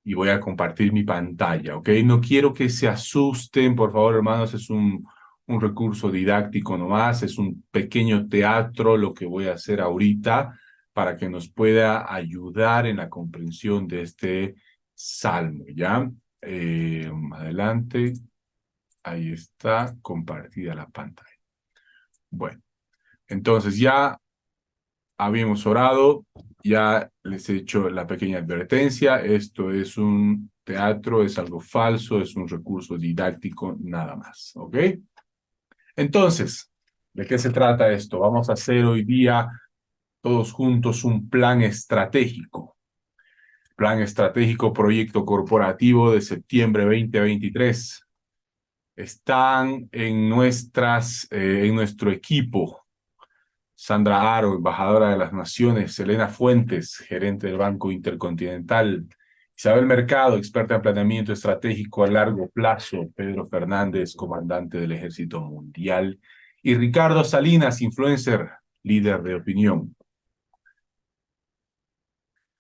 y voy a compartir mi pantalla, ¿ok? No quiero que se asusten, por favor, hermanos, es un recurso didáctico nomás, es un pequeño teatro lo que voy a hacer ahorita para que nos pueda ayudar en la comprensión de este salmo, ¿ya? Adelante, ahí está, compartida la pantalla. Bueno, entonces ya habíamos orado, ya les he hecho la pequeña advertencia, esto es un teatro, es algo falso, es un recurso didáctico, nada más, ¿ok? Entonces, ¿de qué se trata esto? Vamos a hacer hoy día todos juntos un plan estratégico. Plan estratégico proyecto corporativo de septiembre 2023. Están en en nuestro equipo Sandra Aro, embajadora de las Naciones, Elena Fuentes, gerente del Banco Intercontinental, Isabel Mercado, experta en planeamiento estratégico a largo plazo, Pedro Fernández, comandante del Ejército Mundial, y Ricardo Salinas, influencer, líder de opinión.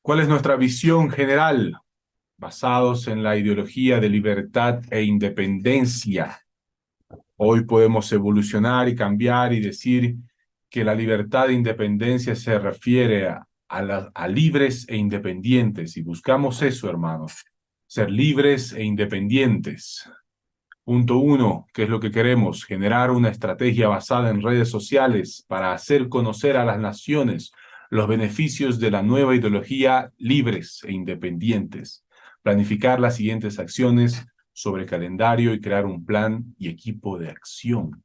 ¿Cuál es nuestra visión general? Basados en la ideología de libertad e independencia. Hoy podemos evolucionar y cambiar y decir que la libertad e independencia se refiere a libres e independientes. Y buscamos eso, hermanos, ser libres e independientes. Punto uno, ¿qué es lo que queremos? Generar una estrategia basada en redes sociales para hacer conocer a las naciones los beneficios de la nueva ideología libres e independientes. Planificar las siguientes acciones sobre calendario y crear un plan y equipo de acción.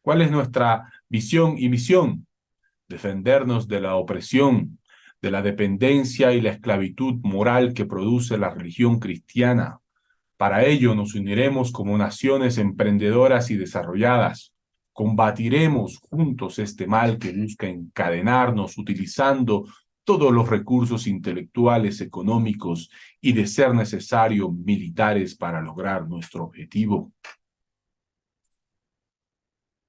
¿Cuál es nuestra visión y misión? Defendernos de la opresión, de la dependencia y la esclavitud moral que produce la religión cristiana. Para ello nos uniremos como naciones emprendedoras y desarrolladas. Combatiremos juntos este mal que busca encadenarnos utilizando todos los recursos intelectuales, económicos y, de ser necesario, militares para lograr nuestro objetivo.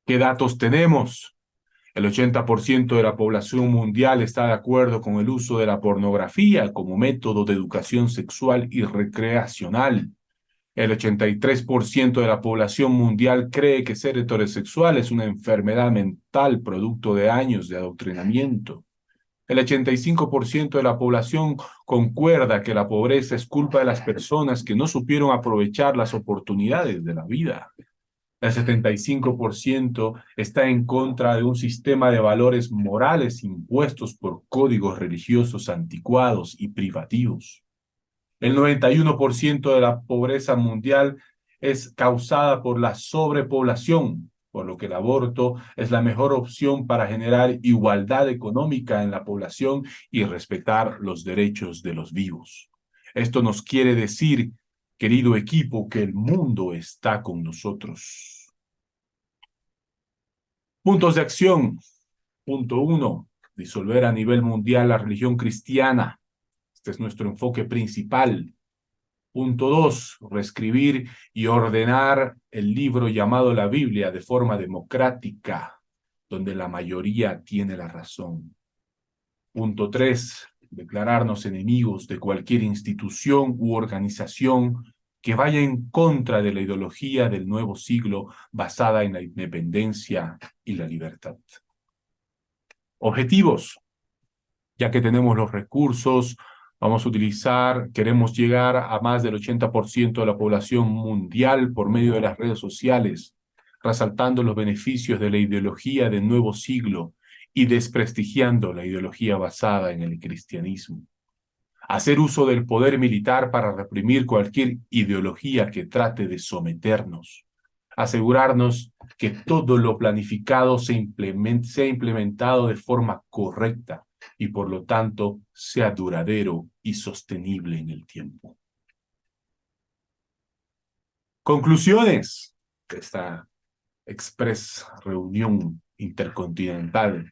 ¿Qué datos tenemos? El 80% de la población mundial está de acuerdo con el uso de la pornografía como método de educación sexual y recreacional. El 83% de la población mundial cree que ser heterosexual es una enfermedad mental producto de años de adoctrinamiento. El 85% de la población concuerda que la pobreza es culpa de las personas que no supieron aprovechar las oportunidades de la vida. El 75% está en contra de un sistema de valores morales impuestos por códigos religiosos anticuados y privativos. El 91% de la pobreza mundial es causada por la sobrepoblación, por lo que el aborto es la mejor opción para generar igualdad económica en la población y respetar los derechos de los vivos. Esto nos quiere decir, querido equipo, que el mundo está con nosotros. Puntos de acción. Punto uno, disolver a nivel mundial la religión cristiana. Este es nuestro enfoque principal. Punto dos, reescribir y ordenar el libro llamado la Biblia de forma democrática, donde la mayoría tiene la razón. Punto tres, declararnos enemigos de cualquier institución u organización que vaya en contra de la ideología del nuevo siglo basada en la independencia y la libertad. Objetivos. Ya que tenemos los recursos, vamos a utilizar, queremos llegar a más del 80% de la población mundial por medio de las redes sociales, resaltando los beneficios de la ideología del nuevo siglo y desprestigiando la ideología basada en el cristianismo. Hacer uso del poder militar para reprimir cualquier ideología que trate de someternos. Asegurarnos que todo lo planificado sea implementado de forma correcta y por lo tanto sea duradero y sostenible en el tiempo. Conclusiones de esta express reunión intercontinental.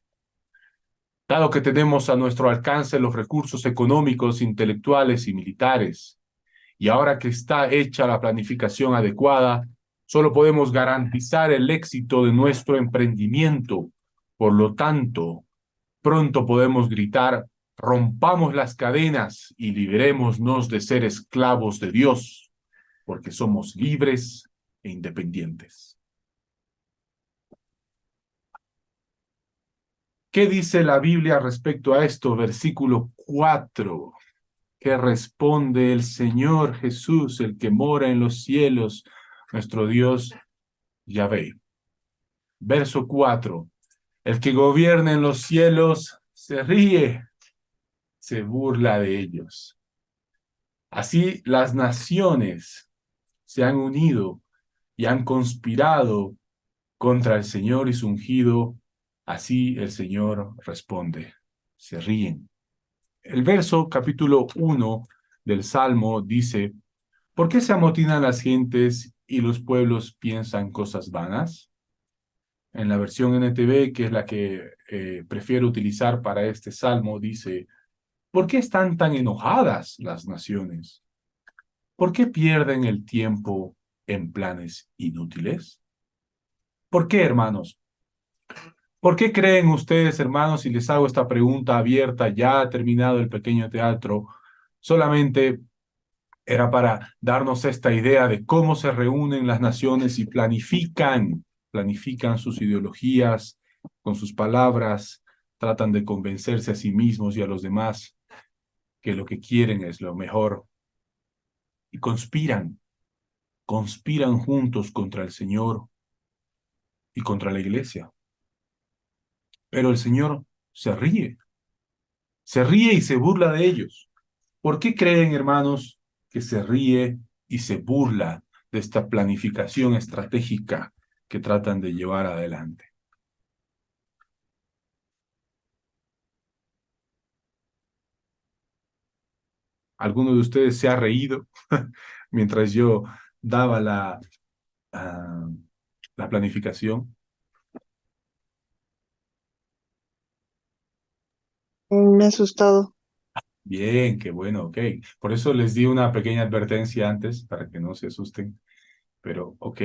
Dado que tenemos a nuestro alcance los recursos económicos, intelectuales y militares, y ahora que está hecha la planificación adecuada, solo podemos garantizar el éxito de nuestro emprendimiento. Por lo tanto, pronto podemos gritar Rompamos las cadenas y liberémonos de ser esclavos de Dios, porque somos libres e independientes. ¿Qué dice la Biblia respecto a esto? Versículo 4. ¿Qué responde el Señor Jesús, el que mora en los cielos, nuestro Dios Yahvé? Verso 4. El que gobierna en los cielos se ríe, se burla de ellos. Así las naciones se han unido y han conspirado contra el Señor y su ungido. Así el Señor responde. Se ríen. El verso capítulo 1 del Salmo dice: ¿por qué se amotinan las gentes y los pueblos piensan cosas vanas? En la versión NTV, que es la que prefiero utilizar para este salmo, dice: ¿por qué están tan enojadas las naciones? ¿Por qué pierden el tiempo en planes inútiles? ¿Por qué, hermanos? ¿Por qué creen ustedes, hermanos, y les hago esta pregunta abierta, ya ha terminado el pequeño teatro, solamente era para darnos esta idea de cómo se reúnen las naciones y planifican sus ideologías con sus palabras, tratan de convencerse a sí mismos y a los demás que lo que quieren es lo mejor y conspiran juntos contra el Señor y contra la iglesia. Pero el Señor se ríe y se burla de ellos. ¿Por qué creen, hermanos, que se ríe y se burla de esta planificación estratégica que tratan de llevar adelante? ¿Alguno de ustedes se ha reído mientras yo daba ah, la planificación? Me ha asustado. Bien, qué bueno, ok. Por eso les di una pequeña advertencia antes para que no se asusten, pero ok.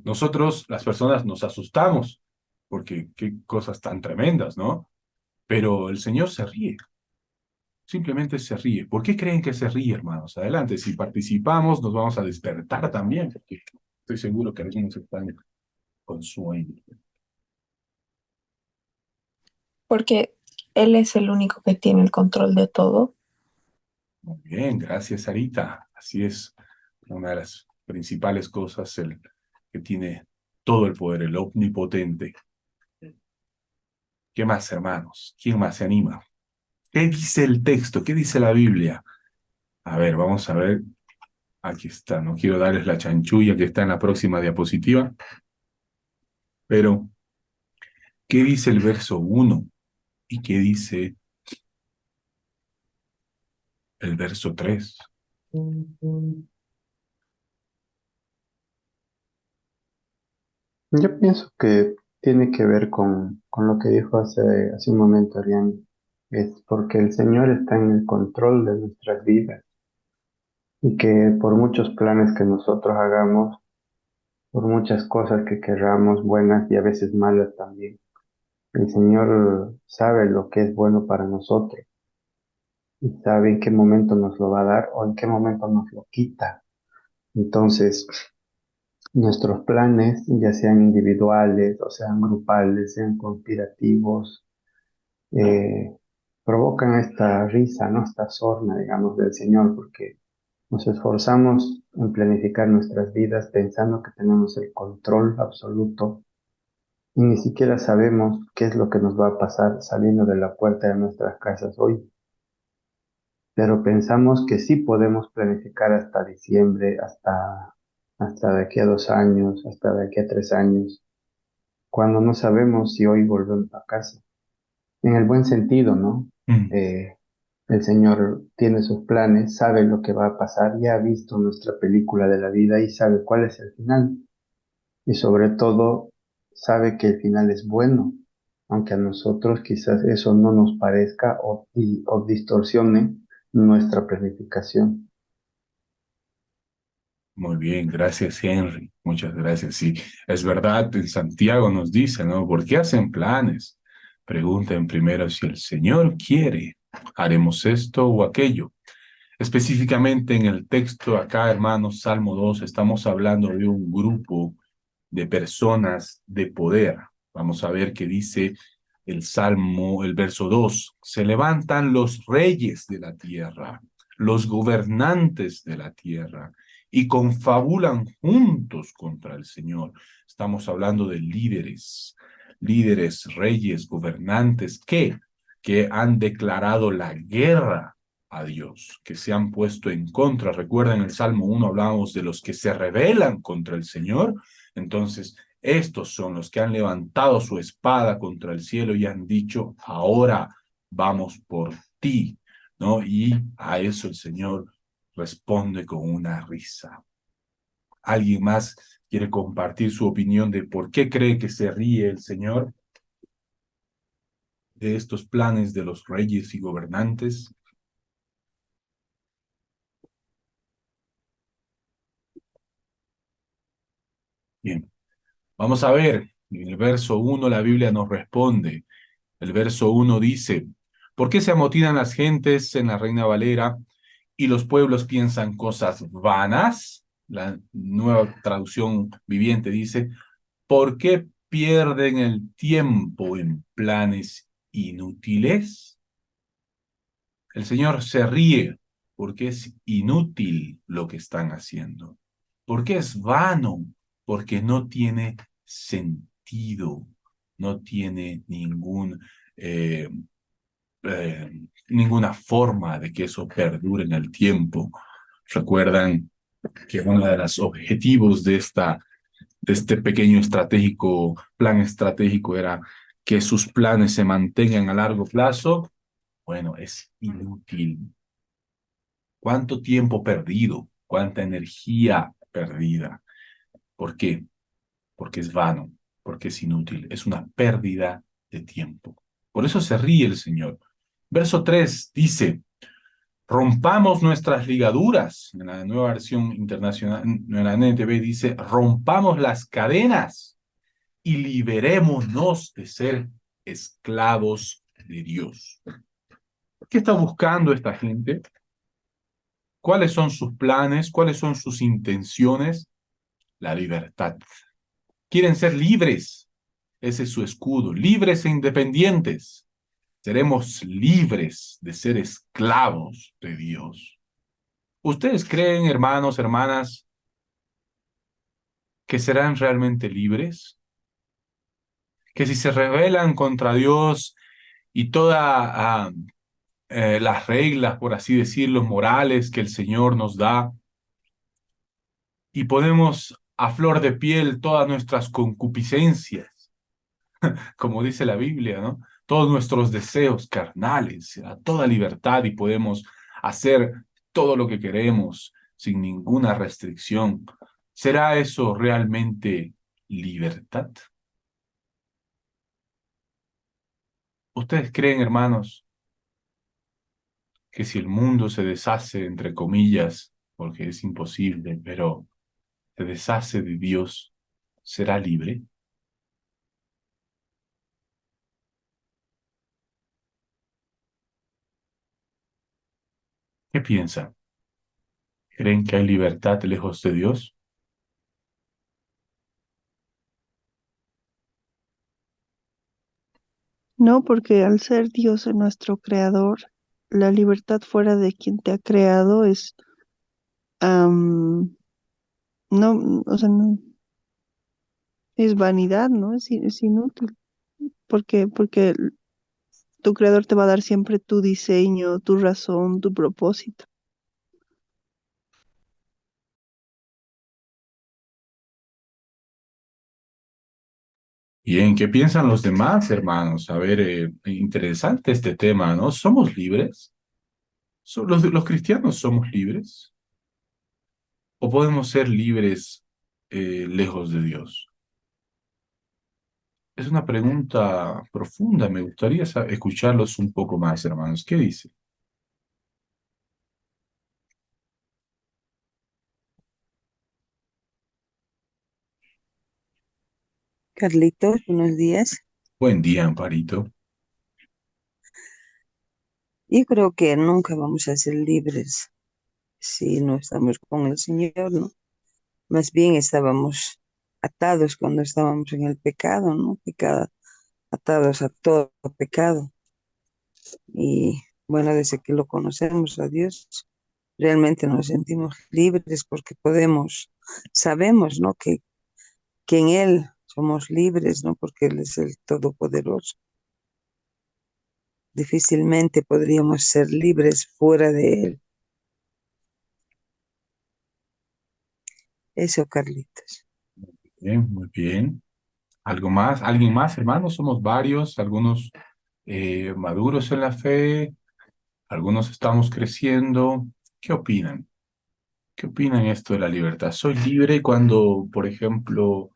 Nosotros, las personas, nos asustamos porque qué cosas tan tremendas, ¿no? Pero el Señor se ríe, simplemente se ríe. ¿Por qué creen que se ríe, hermanos? Adelante, si participamos, nos vamos a despertar también, porque estoy seguro que algunos están con sueño. Porque él es el único que tiene el control de todo. Muy bien, gracias, Sarita. Así es, una de las principales cosas, el que tiene todo el poder, el omnipotente. ¿Qué más, hermanos? ¿Quién más se anima? ¿Qué dice el texto? ¿Qué dice la Biblia? A ver, vamos a ver. Aquí está, no quiero darles la chanchulla que está en la próxima diapositiva, pero ¿qué dice el verso 1 y qué dice el verso 3? Yo pienso que tiene que ver con lo que dijo hace un momento Ariane. Es porque el Señor está en el control de nuestras vidas y que por muchos planes que nosotros hagamos, por muchas cosas que queramos, buenas y a veces malas también, el Señor sabe lo que es bueno para nosotros y sabe en qué momento nos lo va a dar o en qué momento nos lo quita. Entonces, nuestros planes, ya sean individuales o sean grupales, sean conspirativos, eh, provocan esta risa, ¿no? Esta sorna, digamos, del Señor, porque nos esforzamos en planificar nuestras vidas pensando que tenemos el control absoluto y ni siquiera sabemos qué es lo que nos va a pasar saliendo de la puerta de nuestras casas hoy. Pero pensamos que sí podemos planificar hasta diciembre, hasta de aquí a 2 años, hasta de aquí a 3 años, cuando no sabemos si hoy volvemos a casa. En el buen sentido, ¿no? Mm, Eh, el Señor tiene sus planes, sabe lo que va a pasar, ya ha visto nuestra película de la vida y sabe cuál es el final. Y sobre todo, sabe que el final es bueno, aunque a nosotros quizás eso no nos parezca o distorsione nuestra planificación. muy bien, gracias, Henry. Muchas gracias. Sí, es verdad, en Santiago nos dice, ¿no? ¿Por qué hacen planes? Pregunten primero si el Señor quiere. haremos esto o aquello. Específicamente en el texto acá, hermanos, Salmo 2, estamos hablando de un grupo de personas de poder. Vamos a ver qué dice el Salmo, el verso 2. Se levantan los reyes de la tierra, los gobernantes de la tierra, y confabulan juntos contra el Señor. Estamos hablando de líderes, reyes, gobernantes, que han declarado la guerra a Dios, que se han puesto en contra. Recuerden, en el Salmo 1 hablábamos de los que se rebelan contra el Señor. Entonces, estos son los que han levantado su espada contra el cielo y han dicho, ahora vamos por ti, ¿no? Y a eso el Señor responde con una risa. ¿Alguien más quiere compartir su opinión de por qué cree que se ríe el Señor de estos planes de los reyes y gobernantes? Bien, vamos a ver. En el verso 1 la Biblia nos responde. El verso 1 dice, ¿por qué se amotinan las gentes en la Reina Valera y los pueblos piensan cosas vanas? La nueva traducción viviente dice, ¿por qué pierden el tiempo en planes inútiles? El Señor se ríe porque es inútil lo que están haciendo. ¿Por qué es vano? Porque no tiene sentido, no tiene eh, ninguna forma de que eso perdure en el tiempo. Recuerdan que uno de los objetivos de este pequeño plan estratégico era que sus planes se mantengan a largo plazo. Bueno, es inútil. ¿Cuánto tiempo perdido? ¿Cuánta energía perdida? ¿Por qué? Porque es vano, porque es inútil, es una pérdida de tiempo. Por eso se ríe el Señor. Verso 3 dice, rompamos nuestras ligaduras. En la nueva versión internacional, en la NTV dice, rompamos las cadenas y liberémonos de ser esclavos de Dios. ¿Qué está buscando esta gente? ¿Cuáles son sus planes? ¿Cuáles son sus intenciones? La libertad. Quieren ser libres. Ese es su escudo. Libres e independientes. Seremos libres de ser esclavos de Dios. ¿Ustedes creen, hermanos, hermanas, que serán realmente libres? Que si se rebelan contra Dios y todas las reglas, por así decirlo, morales que el Señor nos da, y ponemos a flor de piel todas nuestras concupiscencias, como dice la Biblia, ¿no? Todos nuestros deseos carnales, a toda libertad y podemos hacer todo lo que queremos sin ninguna restricción. ¿Será eso realmente libertad? ¿Ustedes creen, hermanos, que si el mundo se deshace, entre comillas, porque es imposible, pero se deshace de Dios, será libre? ¿Qué piensan? ¿Creen que hay libertad lejos de Dios? No, porque al ser Dios nuestro creador, la libertad fuera de quien te ha creado es, no, o sea, no, es vanidad, ¿no? Es inútil, porque tu creador te va a dar siempre tu diseño, tu razón, tu propósito. Bien, ¿qué piensan los demás, hermanos? A ver, interesante este tema, ¿no? ¿Somos libres? ¿Los cristianos somos libres? ¿O podemos ser libres lejos de Dios? Es una pregunta profunda, me gustaría escucharlos un poco más, hermanos. ¿Qué dice? Carlitos, buenos días. Buen día, Amparito. Yo creo que nunca vamos a ser libres si no estamos con el Señor, ¿no? Más bien estábamos atados cuando estábamos en el pecado, ¿no? Atados a todo pecado. Y bueno, desde que lo conocemos a Dios, realmente nos sentimos libres porque sabemos, ¿no? Que en Él somos libres, ¿no? Porque Él es el Todopoderoso. Difícilmente podríamos ser libres fuera de Él. Eso, Carlitos. Bien, muy bien. ¿Algo más? ¿Alguien más, hermanos? Somos varios, algunos maduros en la fe, algunos estamos creciendo. ¿Qué opinan? ¿Qué opinan esto de la libertad? ¿Soy libre cuando, por ejemplo,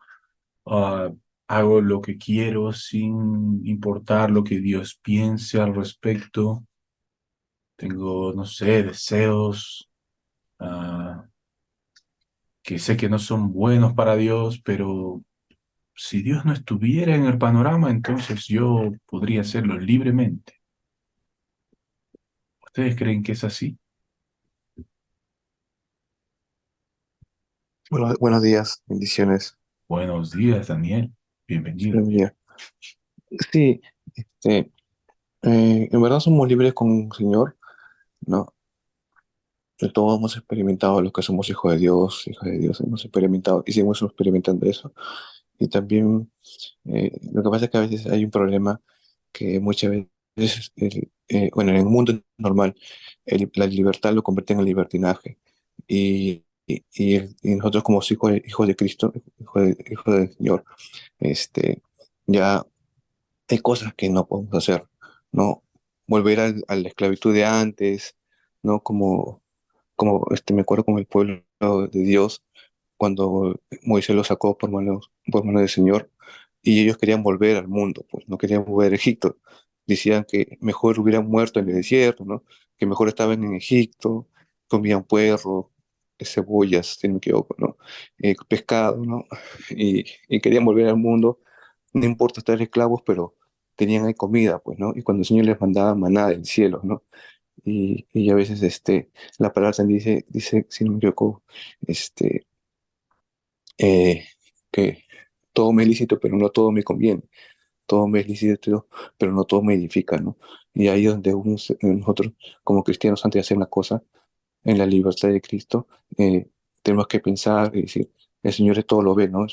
ah, hago lo que quiero sin importar lo que Dios piense al respecto? Tengo, no sé, deseos ah, que sé que no son buenos para Dios, pero si Dios no estuviera en el panorama, entonces yo podría hacerlo libremente. ¿Ustedes creen que es así? Bueno, buenos días, bendiciones. Buenos días, Daniel. Bienvenido. Aleluya. Sí, este, en verdad somos libres con el Señor, ¿no? De todos hemos experimentado los que somos hijos de Dios, hemos experimentado y seguimos experimentando eso. Y también lo que pasa es que a veces hay un problema que muchas veces, bueno, en el mundo normal, la libertad lo convierte en libertinaje. Y nosotros como hijos de Cristo, hijos del Señor, este, ya hay cosas que no podemos hacer, ¿no? Volver a la esclavitud de antes, ¿no? Me acuerdo como el pueblo de Dios, cuando Moisés lo sacó por mano del Señor, y ellos querían volver al mundo, pues no querían volver a Egipto. Decían que mejor hubieran muerto en el desierto, ¿no? Que mejor estaban en Egipto, comían puerro, cebollas, si no me equivoco, ¿no? Pescado, ¿no? Y querían volver al mundo, no importa estar esclavos, pero tenían ahí comida, pues, ¿no? Y cuando el Señor les mandaba maná del cielo, ¿no? Y a veces la palabra también dice, si no me equivoco, este, eh, que todo me es lícito, pero no todo me conviene. Todo me es lícito, pero no todo me edifica, ¿no? Y ahí es donde nosotros, como cristianos, antes de hacer una cosa, en la libertad de Cristo, tenemos que pensar y decir, el Señor todo lo ve, ¿no?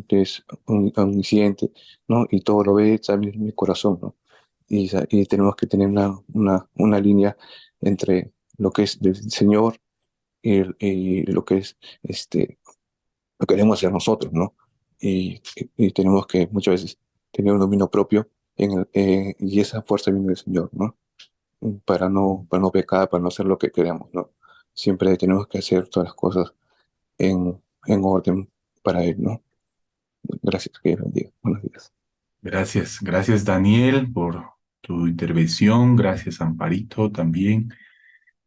Es omnisciente, ¿no? Y todo lo ve, sabe en mi corazón, ¿no? Y tenemos que tener una línea entre lo que es del Señor y lo que es lo que queremos hacer nosotros, ¿no? Y tenemos que muchas veces tener un dominio propio y esa fuerza viene del Señor, ¿no? Para no pecar, para no hacer lo que queremos, ¿no? Siempre tenemos que hacer todas las cosas en orden para Él, ¿no? Gracias, que Dios bendiga. Buenos días. Gracias, gracias, Daniel, por tu intervención. Gracias, Amparito, también.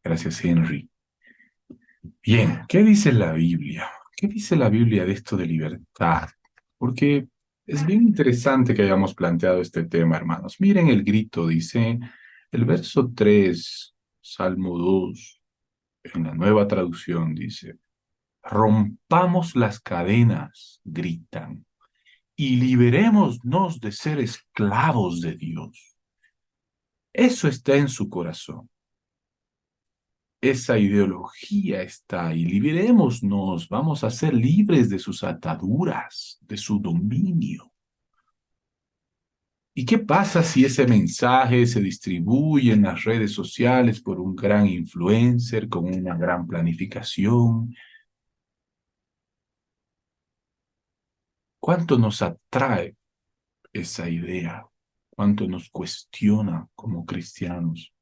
Gracias, Henry. Bien, ¿qué dice la Biblia? ¿Qué dice la Biblia de esto de libertad? Porque es bien interesante que hayamos planteado este tema, hermanos. Miren el grito, dice el verso 3, Salmo 2, en la nueva traducción, dice, rompamos las cadenas, gritan, y liberémonos de ser esclavos de Dios. Eso está en su corazón. Esa ideología está ahí. Liberémonos, vamos a ser libres de sus ataduras, de su dominio. ¿Y qué pasa si ese mensaje se distribuye en las redes sociales por un gran influencer con una gran planificación? ¿Cuánto nos atrae esa idea? ¿Cuánto nos cuestiona como cristianos?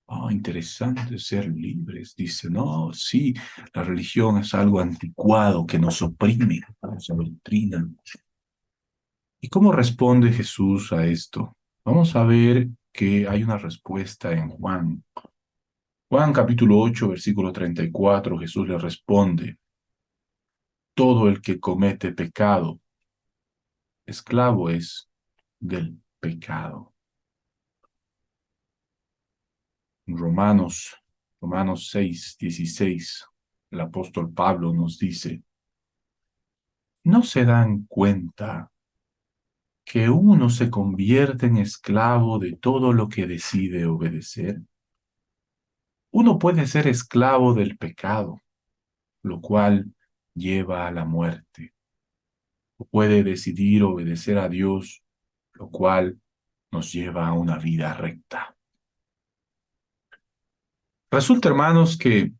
Oh, interesante ser libres. Dice, no, sí, la religión es algo anticuado que nos oprime, nos adoctrina. ¿Y cómo responde Jesús a esto? Vamos a ver que hay una respuesta en Juan. Juan capítulo 8, versículo 34, Jesús le responde, todo el que comete pecado, esclavo es del pecado. En Romanos 6:16, el apóstol Pablo nos dice, ¿no se dan cuenta que uno se convierte en esclavo de todo lo que decide obedecer? Uno puede ser esclavo del pecado, lo cual lleva a la muerte, o puede decidir obedecer a Dios, lo cual nos lleva a una vida recta. Resulta, hermanos, que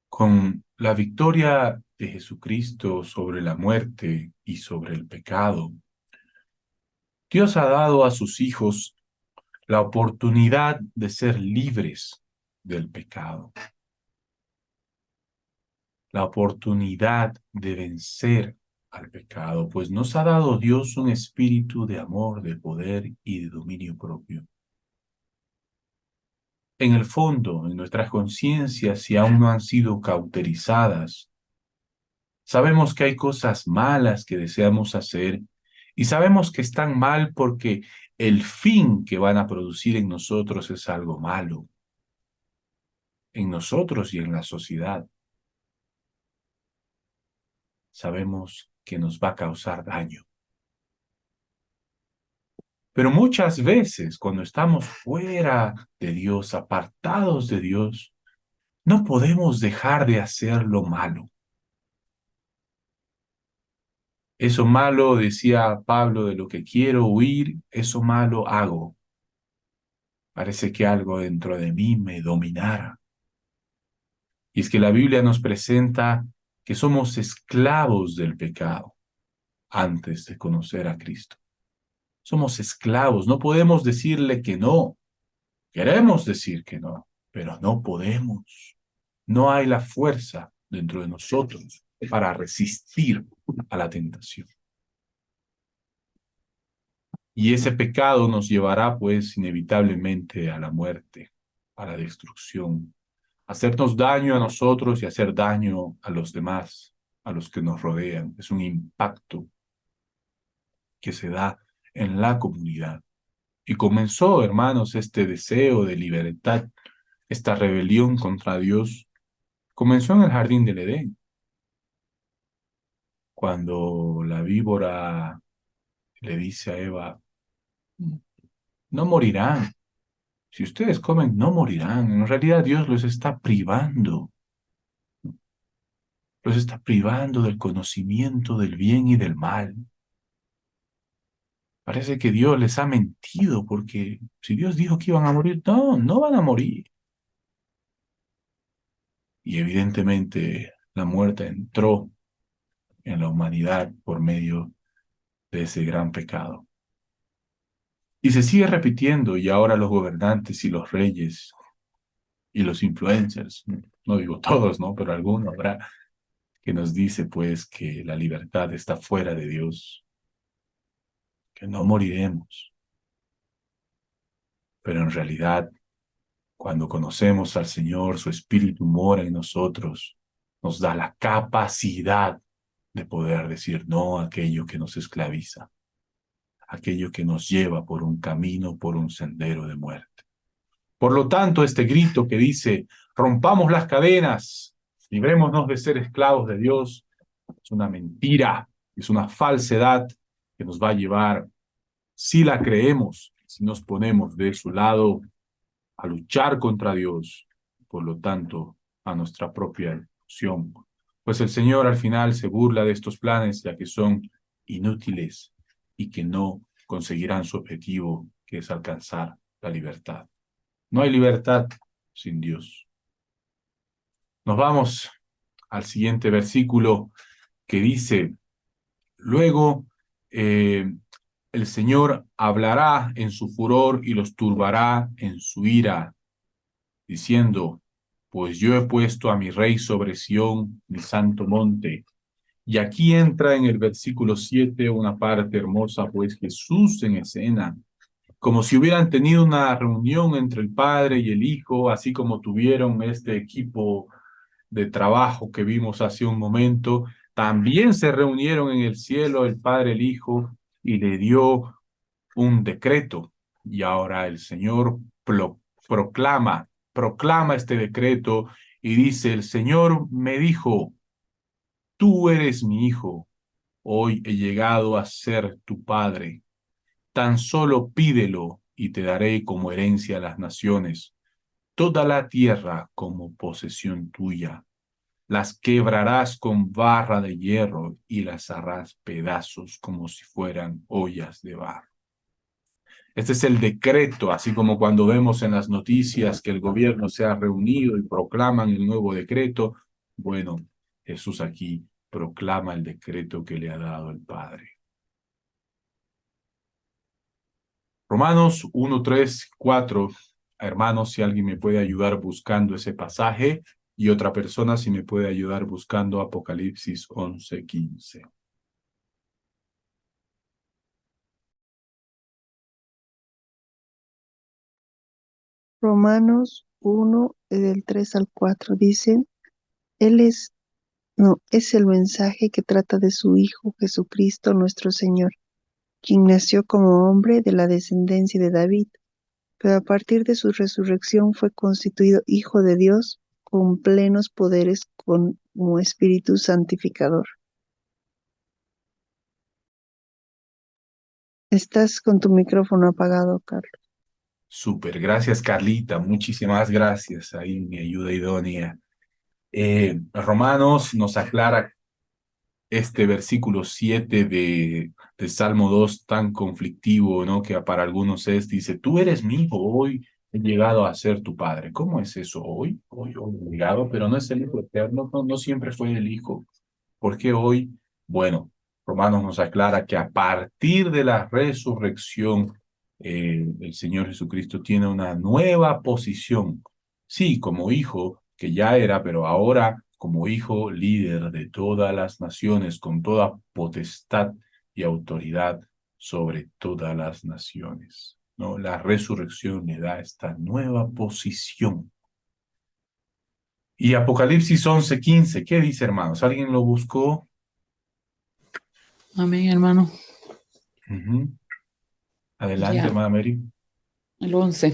con la victoria de Jesucristo sobre la muerte y sobre el pecado, Dios ha dado a sus hijos la oportunidad de ser libres del pecado, la oportunidad de vencer al pecado, pues nos ha dado Dios un espíritu de amor, de poder y de dominio propio. En el fondo, en nuestras conciencias, si aún no han sido cauterizadas, sabemos que hay cosas malas que deseamos hacer y sabemos que están mal porque el fin que van a producir en nosotros es algo malo, en nosotros y en la sociedad. Sabemos que nos va a causar daño. Pero muchas veces cuando estamos fuera de Dios, apartados de Dios, no podemos dejar de hacer lo malo. Eso malo, decía Pablo, de lo que quiero huir, eso malo hago. Parece que algo dentro de mí me dominara. Y es que la Biblia nos presenta que somos esclavos del pecado antes de conocer a Cristo. Somos esclavos, no podemos decirle que no. Queremos decir que no, pero no podemos. No hay la fuerza dentro de nosotros para resistir a la tentación. Y ese pecado nos llevará, pues, inevitablemente a la muerte, a la destrucción, a hacernos daño a nosotros y hacer daño a los demás, a los que nos rodean. Es un impacto que se da en la comunidad. Y comenzó, hermanos, este deseo de libertad, esta rebelión contra Dios, comenzó en el jardín del Edén, cuando la víbora le dice a Eva, no morirán. Si ustedes comen, no morirán. En realidad Dios los está privando del conocimiento del bien y del mal. Parece que Dios les ha mentido, porque si Dios dijo que iban a morir, no, no van a morir. Y evidentemente la muerte entró en la humanidad por medio de ese gran pecado. Y se sigue repitiendo, y ahora los gobernantes y los reyes y los influencers, no digo todos, ¿no? Pero alguno habrá que nos dice, pues, que la libertad está fuera de Dios, que no moriremos. Pero en realidad, cuando conocemos al Señor, su Espíritu mora en nosotros, nos da la capacidad de poder decir no a aquello que nos esclaviza, aquello que nos lleva por un camino, por un sendero de muerte. Por lo tanto, este grito que dice, rompamos las cadenas, librémonos de ser esclavos de Dios, es una mentira, es una falsedad que nos va a llevar, si la creemos, si nos ponemos de su lado, a luchar contra Dios, por lo tanto, a nuestra propia destrucción. Pues el Señor al final se burla de estos planes, ya que son inútiles y que no conseguirán su objetivo, que es alcanzar la libertad. No hay libertad sin Dios. Nos vamos al siguiente versículo que dice, luego el Señor hablará en su furor y los turbará en su ira, diciendo, pues yo he puesto a mi rey sobre Sión, mi santo monte. Y aquí entra en el versículo 7 una parte hermosa, pues Jesús en escena, como si hubieran tenido una reunión entre el Padre y el Hijo, así como tuvieron este equipo de trabajo que vimos hace un momento, también se reunieron en el cielo el Padre, el Hijo, y le dio un decreto. Y ahora el Señor proclama este decreto y dice, el Señor me dijo, tú eres mi hijo, hoy he llegado a ser tu padre. Tan solo pídelo y te daré como herencia a las naciones, toda la tierra como posesión tuya. Las quebrarás con barra de hierro y las harás pedazos como si fueran ollas de barro. Este es el decreto, así como cuando vemos en las noticias que el gobierno se ha reunido y proclaman el nuevo decreto. Bueno, Jesús aquí proclama el decreto que le ha dado el Padre. Romanos 1, 3, 4. Hermanos, si alguien me puede ayudar buscando ese pasaje y otra persona si me puede ayudar buscando Apocalipsis 11, 15. Romanos 1, del 3 al 4, dice, Él es, no, es el mensaje que trata de su Hijo Jesucristo nuestro Señor, quien nació como hombre de la descendencia de David, pero a partir de su resurrección fue constituido Hijo de Dios con plenos poderes como Espíritu Santificador. Estás con tu micrófono apagado, Carlos. Súper, gracias Carlita, muchísimas gracias, ahí mi ayuda idónea. Romanos nos aclara este versículo 7 de Salmo 2 tan conflictivo, ¿no? Que para algunos es, dice, tú eres mi hijo, hoy he llegado a ser tu padre. ¿Cómo es eso hoy? Hoy he llegado, pero no es el hijo eterno, no siempre fue el hijo. ¿Por qué hoy? Bueno, Romanos nos aclara que a partir de la resurrección, el Señor Jesucristo tiene una nueva posición. Sí, como hijo, que ya era, pero ahora como hijo líder de todas las naciones, con toda potestad y autoridad sobre todas las naciones. ¿No? La resurrección le da esta nueva posición. Y Apocalipsis 11:15, ¿qué dice, hermanos? ¿Alguien lo buscó? Amén, hermano. Adelante, Ya, hermana Mary. el 11.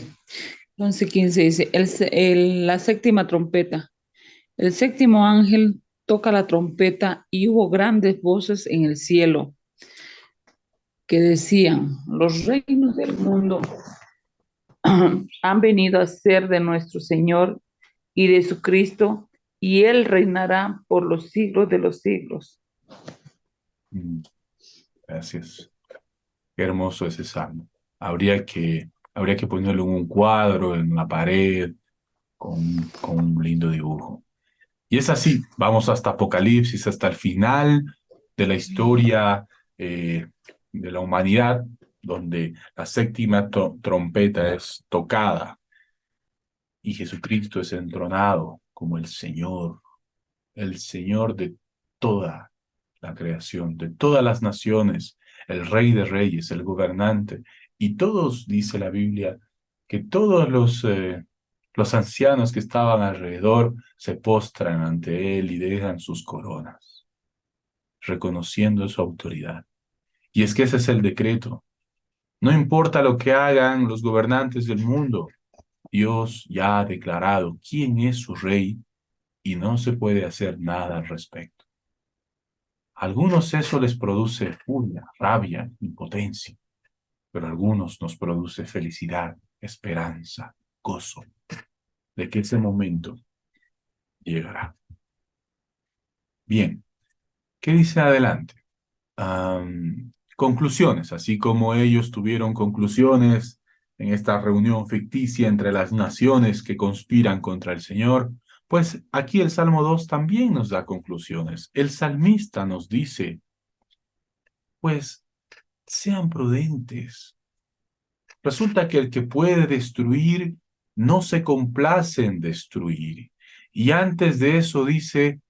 El 11:15 dice, la séptima trompeta. El séptimo ángel toca la trompeta y hubo grandes voces en el cielo que decían, los reinos del mundo han venido a ser de nuestro Señor y de su Cristo, y Él reinará por los siglos de los siglos. Gracias. Qué hermoso ese salmo. Habría que ponerlo en un cuadro, en la pared, con un lindo dibujo. Y es así, vamos hasta Apocalipsis, hasta el final de la historia de la humanidad, donde la séptima trompeta es tocada y Jesucristo es entronado como el Señor de toda la creación, de todas las naciones, el Rey de Reyes, el gobernante. Y todos, dice la Biblia, que todos los ancianos que estaban alrededor se postran ante él y dejan sus coronas, reconociendo su autoridad. Y es que ese es el decreto. No importa lo que hagan los gobernantes del mundo, Dios ya ha declarado quién es su rey y no se puede hacer nada al respecto. A algunos eso les produce furia, rabia, impotencia, pero a algunos nos produce felicidad, esperanza, gozo de que ese momento llegará. Bien, ¿qué dice adelante? Conclusiones, así como ellos tuvieron conclusiones en esta reunión ficticia entre las naciones que conspiran contra el Señor, pues aquí el Salmo 2 también nos da conclusiones. El salmista nos dice, pues sean prudentes. Resulta que el que puede destruir no se complace en destruir. Y antes de eso dice,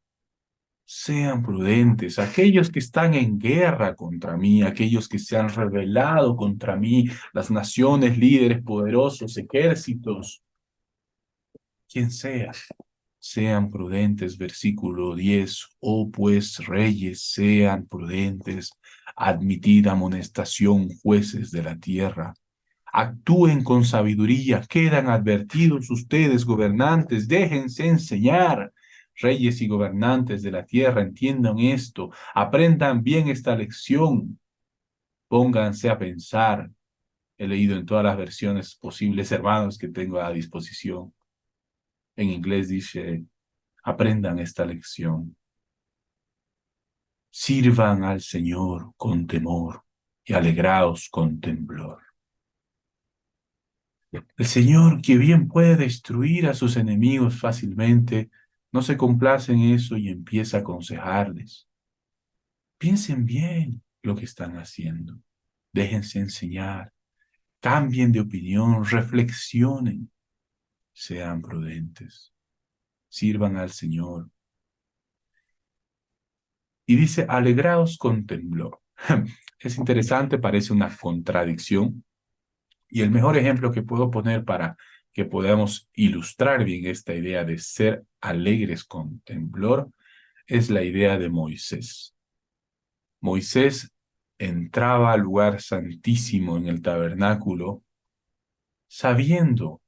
sean prudentes, aquellos que están en guerra contra mí, aquellos que se han rebelado contra mí, las naciones, líderes poderosos, ejércitos, quien sea, sean prudentes, versículo 10, oh pues reyes, sean prudentes, admitid amonestación, jueces de la tierra, Actúen con sabiduría, quedan advertidos ustedes, gobernantes, déjense enseñar. Reyes y gobernantes de la tierra, entiendan esto, aprendan bien esta lección, pónganse a pensar. He leído en todas las versiones posibles, hermanos, que tengo a disposición. En inglés dice, aprendan esta lección. Sirvan al Señor con temor y alegraos con temblor. El Señor, que bien puede destruir a sus enemigos fácilmente, no se complace en eso y empieza a aconsejarles. Piensen bien lo que están haciendo. Déjense enseñar. Cambien de opinión. Reflexionen. Sean prudentes. Sirvan al Señor. Y dice, alegraos con temblor. Es interesante, parece una contradicción. Y el mejor ejemplo que puedo poner para que podamos ilustrar bien esta idea de ser alegres con temblor es la idea de Moisés. Moisés entraba al lugar santísimo en el tabernáculo sabiendo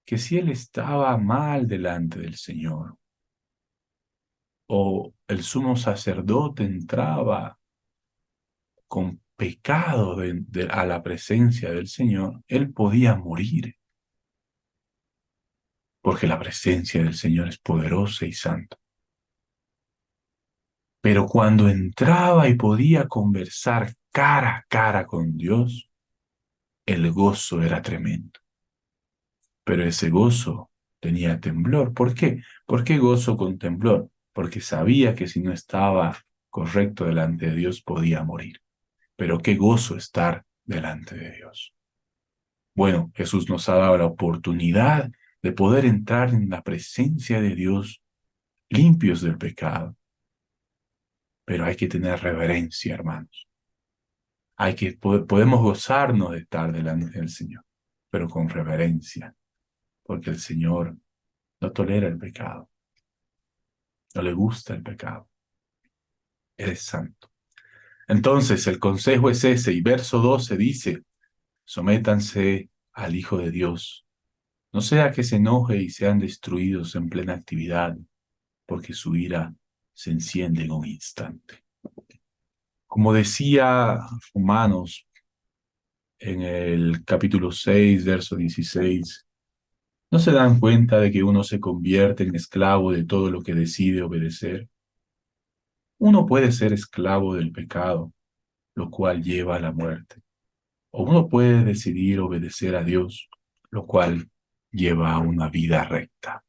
que si él estaba mal delante del Señor o el sumo sacerdote entraba con pecado a la presencia del Señor, él podía morir, porque la presencia del Señor es poderosa y santa. Pero cuando entraba y podía conversar cara a cara con Dios, el gozo era tremendo. Pero ese gozo tenía temblor. ¿Por qué? ¿Por qué gozo con temblor? Porque sabía que si no estaba correcto delante de Dios podía morir. Pero qué gozo estar delante de Dios. Bueno, Jesús nos ha dado la oportunidad de poder entrar en la presencia de Dios limpios del pecado. Pero hay que tener reverencia, hermanos. Podemos gozarnos de estar delante del Señor, pero con reverencia, porque el Señor no tolera el pecado, no le gusta el pecado. Él es santo. Entonces, el consejo es ese, y verso 12 dice, sométanse al Hijo de Dios, no sea que se enoje y sean destruidos en plena actividad, porque su ira se enciende en un instante. Como decía Romanos en el capítulo 6, verso 16, ¿no se dan cuenta de que uno se convierte en esclavo de todo lo que decide obedecer? Uno puede ser esclavo del pecado, lo cual lleva a la muerte. O uno puede decidir obedecer a Dios, lo cual lleva a una vida recta.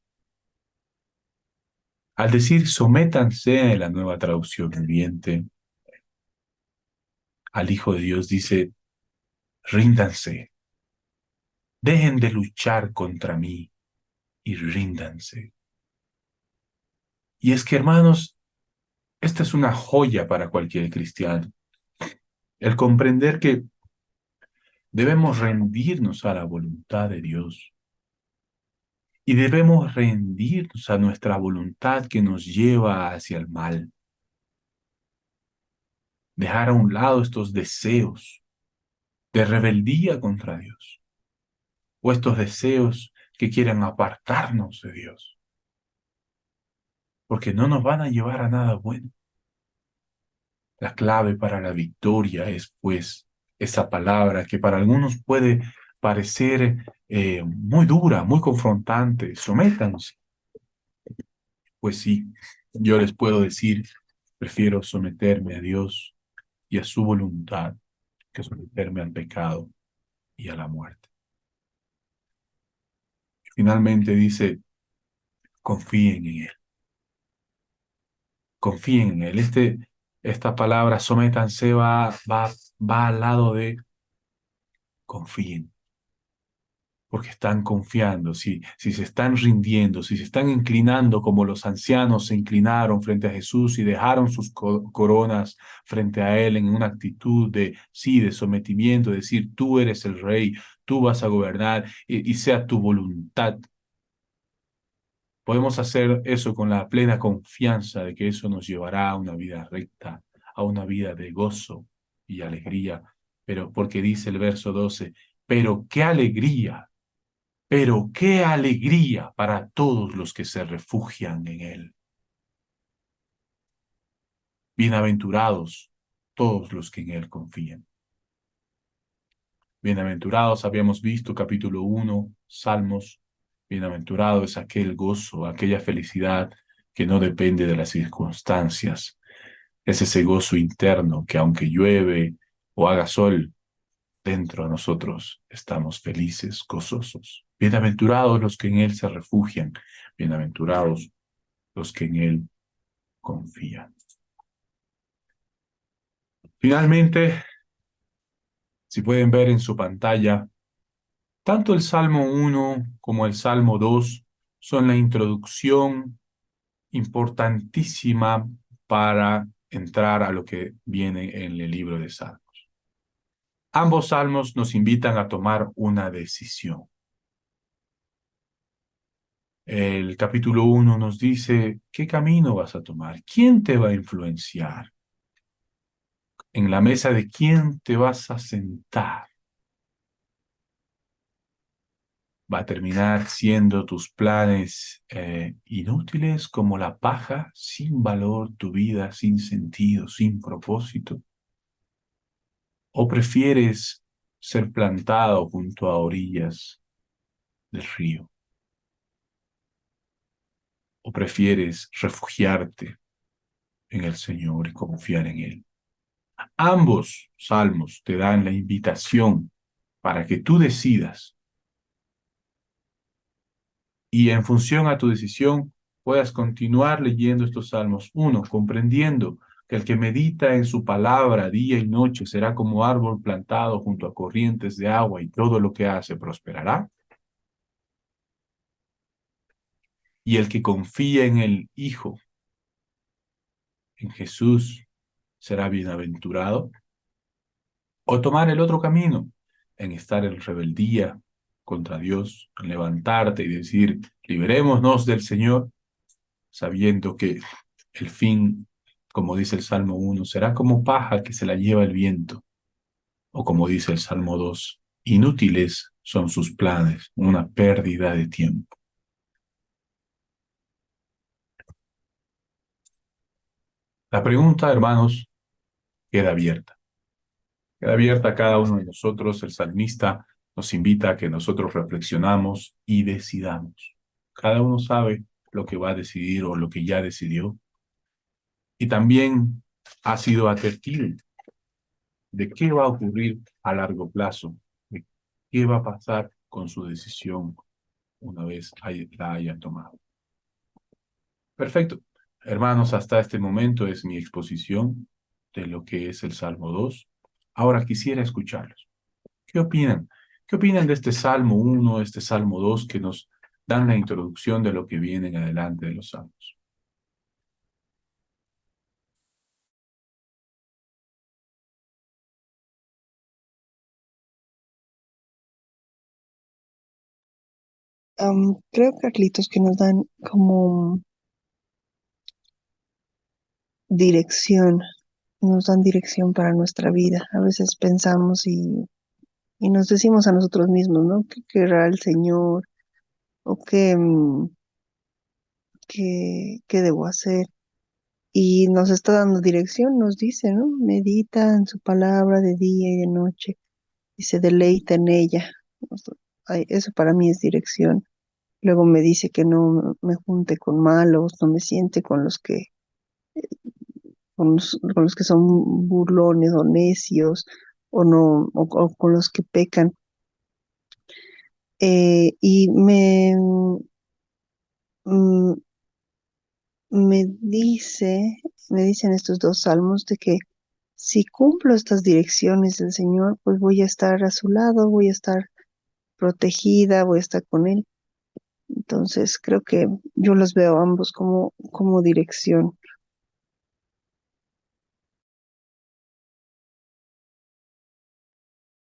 Al decir sométanse en la Nueva Traducción Viviente, al Hijo de Dios dice, ríndanse, dejen de luchar contra mí y ríndanse. Y es que, hermanos, esta es una joya para cualquier cristiano. El comprender que debemos rendirnos a la voluntad de Dios y debemos rendirnos a nuestra voluntad que nos lleva hacia el mal. Dejar a un lado estos deseos de rebeldía contra Dios o estos deseos que quieren apartarnos de Dios, porque no nos van a llevar a nada bueno. La clave para la victoria es, pues, esa palabra que para algunos puede parecer muy dura, muy confrontante. Sométanse. Pues sí, yo les puedo decir, prefiero someterme a Dios y a su voluntad que someterme al pecado y a la muerte. Finalmente dice, confíen en Él. Confíen en Él. Esta palabra, sométanse, va al lado de confíen. Porque están confiando, si se están rindiendo, si se están inclinando como los ancianos se inclinaron frente a Jesús y dejaron sus coronas frente a Él en una actitud de, sí, de sometimiento, de decir, tú eres el rey, tú vas a gobernar y sea tu voluntad. Podemos hacer eso con la plena confianza de que eso nos llevará a una vida recta, a una vida de gozo y alegría, Pero porque dice el verso 12, pero qué alegría para todos los que se refugian en él. Bienaventurados todos los que en él confían. Bienaventurados, habíamos visto capítulo 1, Salmos. Bienaventurado es aquel gozo, aquella felicidad que no depende de las circunstancias. Es ese gozo interno que aunque llueve o haga sol, dentro de nosotros estamos felices, gozosos. Bienaventurados los que en él se refugian. Bienaventurados los que en él confían. Finalmente, si pueden ver en su pantalla, tanto el Salmo 1 como el Salmo 2 son la introducción importantísima para entrar a lo que viene en el libro de Salmos. Ambos salmos nos invitan a tomar una decisión. El capítulo 1 nos dice, ¿qué camino vas a tomar? ¿Quién te va a influenciar? ¿En la mesa de quién te vas a sentar? ¿Va a terminar siendo tus planes inútiles como la paja, sin valor, tu vida sin sentido, sin propósito? ¿O prefieres ser plantado junto a orillas del río? ¿O prefieres refugiarte en el Señor y confiar en Él? Ambos salmos te dan la invitación para que tú decidas y en función a tu decisión puedas continuar leyendo estos salmos. Uno, comprendiendo que el que medita en su palabra día y noche será como árbol plantado junto a corrientes de agua y todo lo que hace prosperará. Y el que confía en el Hijo, en Jesús, será bienaventurado. O tomar el otro camino, en estar en rebeldía contra Dios, en levantarte y decir, liberémonos del Señor, sabiendo que el fin, como dice el Salmo 1, será como paja que se la lleva el viento. O como dice el Salmo 2, inútiles son sus planes, una pérdida de tiempo. La pregunta, hermanos, queda abierta. Queda abierta a cada uno de nosotros. El salmista nos invita a que nosotros reflexionamos y decidamos. Cada uno sabe lo que va a decidir o lo que ya decidió. Y también ha sido advertido de qué va a ocurrir a largo plazo, de qué va a pasar con su decisión una vez la haya tomado. Perfecto. Hermanos, hasta este momento es mi exposición de lo que es el Salmo 2. Ahora quisiera escucharlos. ¿Qué opinan? ¿Qué opinan de este Salmo 1, este Salmo 2 que nos dan la introducción de lo que viene en adelante de los Salmos? Creo, Carlitos, que nos dan como dirección, nos dan dirección para nuestra vida. A veces pensamos y nos decimos a nosotros mismos, ¿no? ¿Qué querrá el Señor? ¿O qué debo hacer? Y nos está dando dirección, nos dice, ¿no? Medita en su palabra de día y de noche y se deleita en ella. Ay, eso para mí es dirección. Luego me dice que no me junte con malos, no me siente con los que son burlones o necios o no, o con los que pecan. Y mm, me dice, me dicen estos dos salmos de que si cumplo estas direcciones del Señor, pues voy a estar a su lado, voy a estar protegida, voy a estar con Él. Entonces creo que yo los veo ambos como dirección.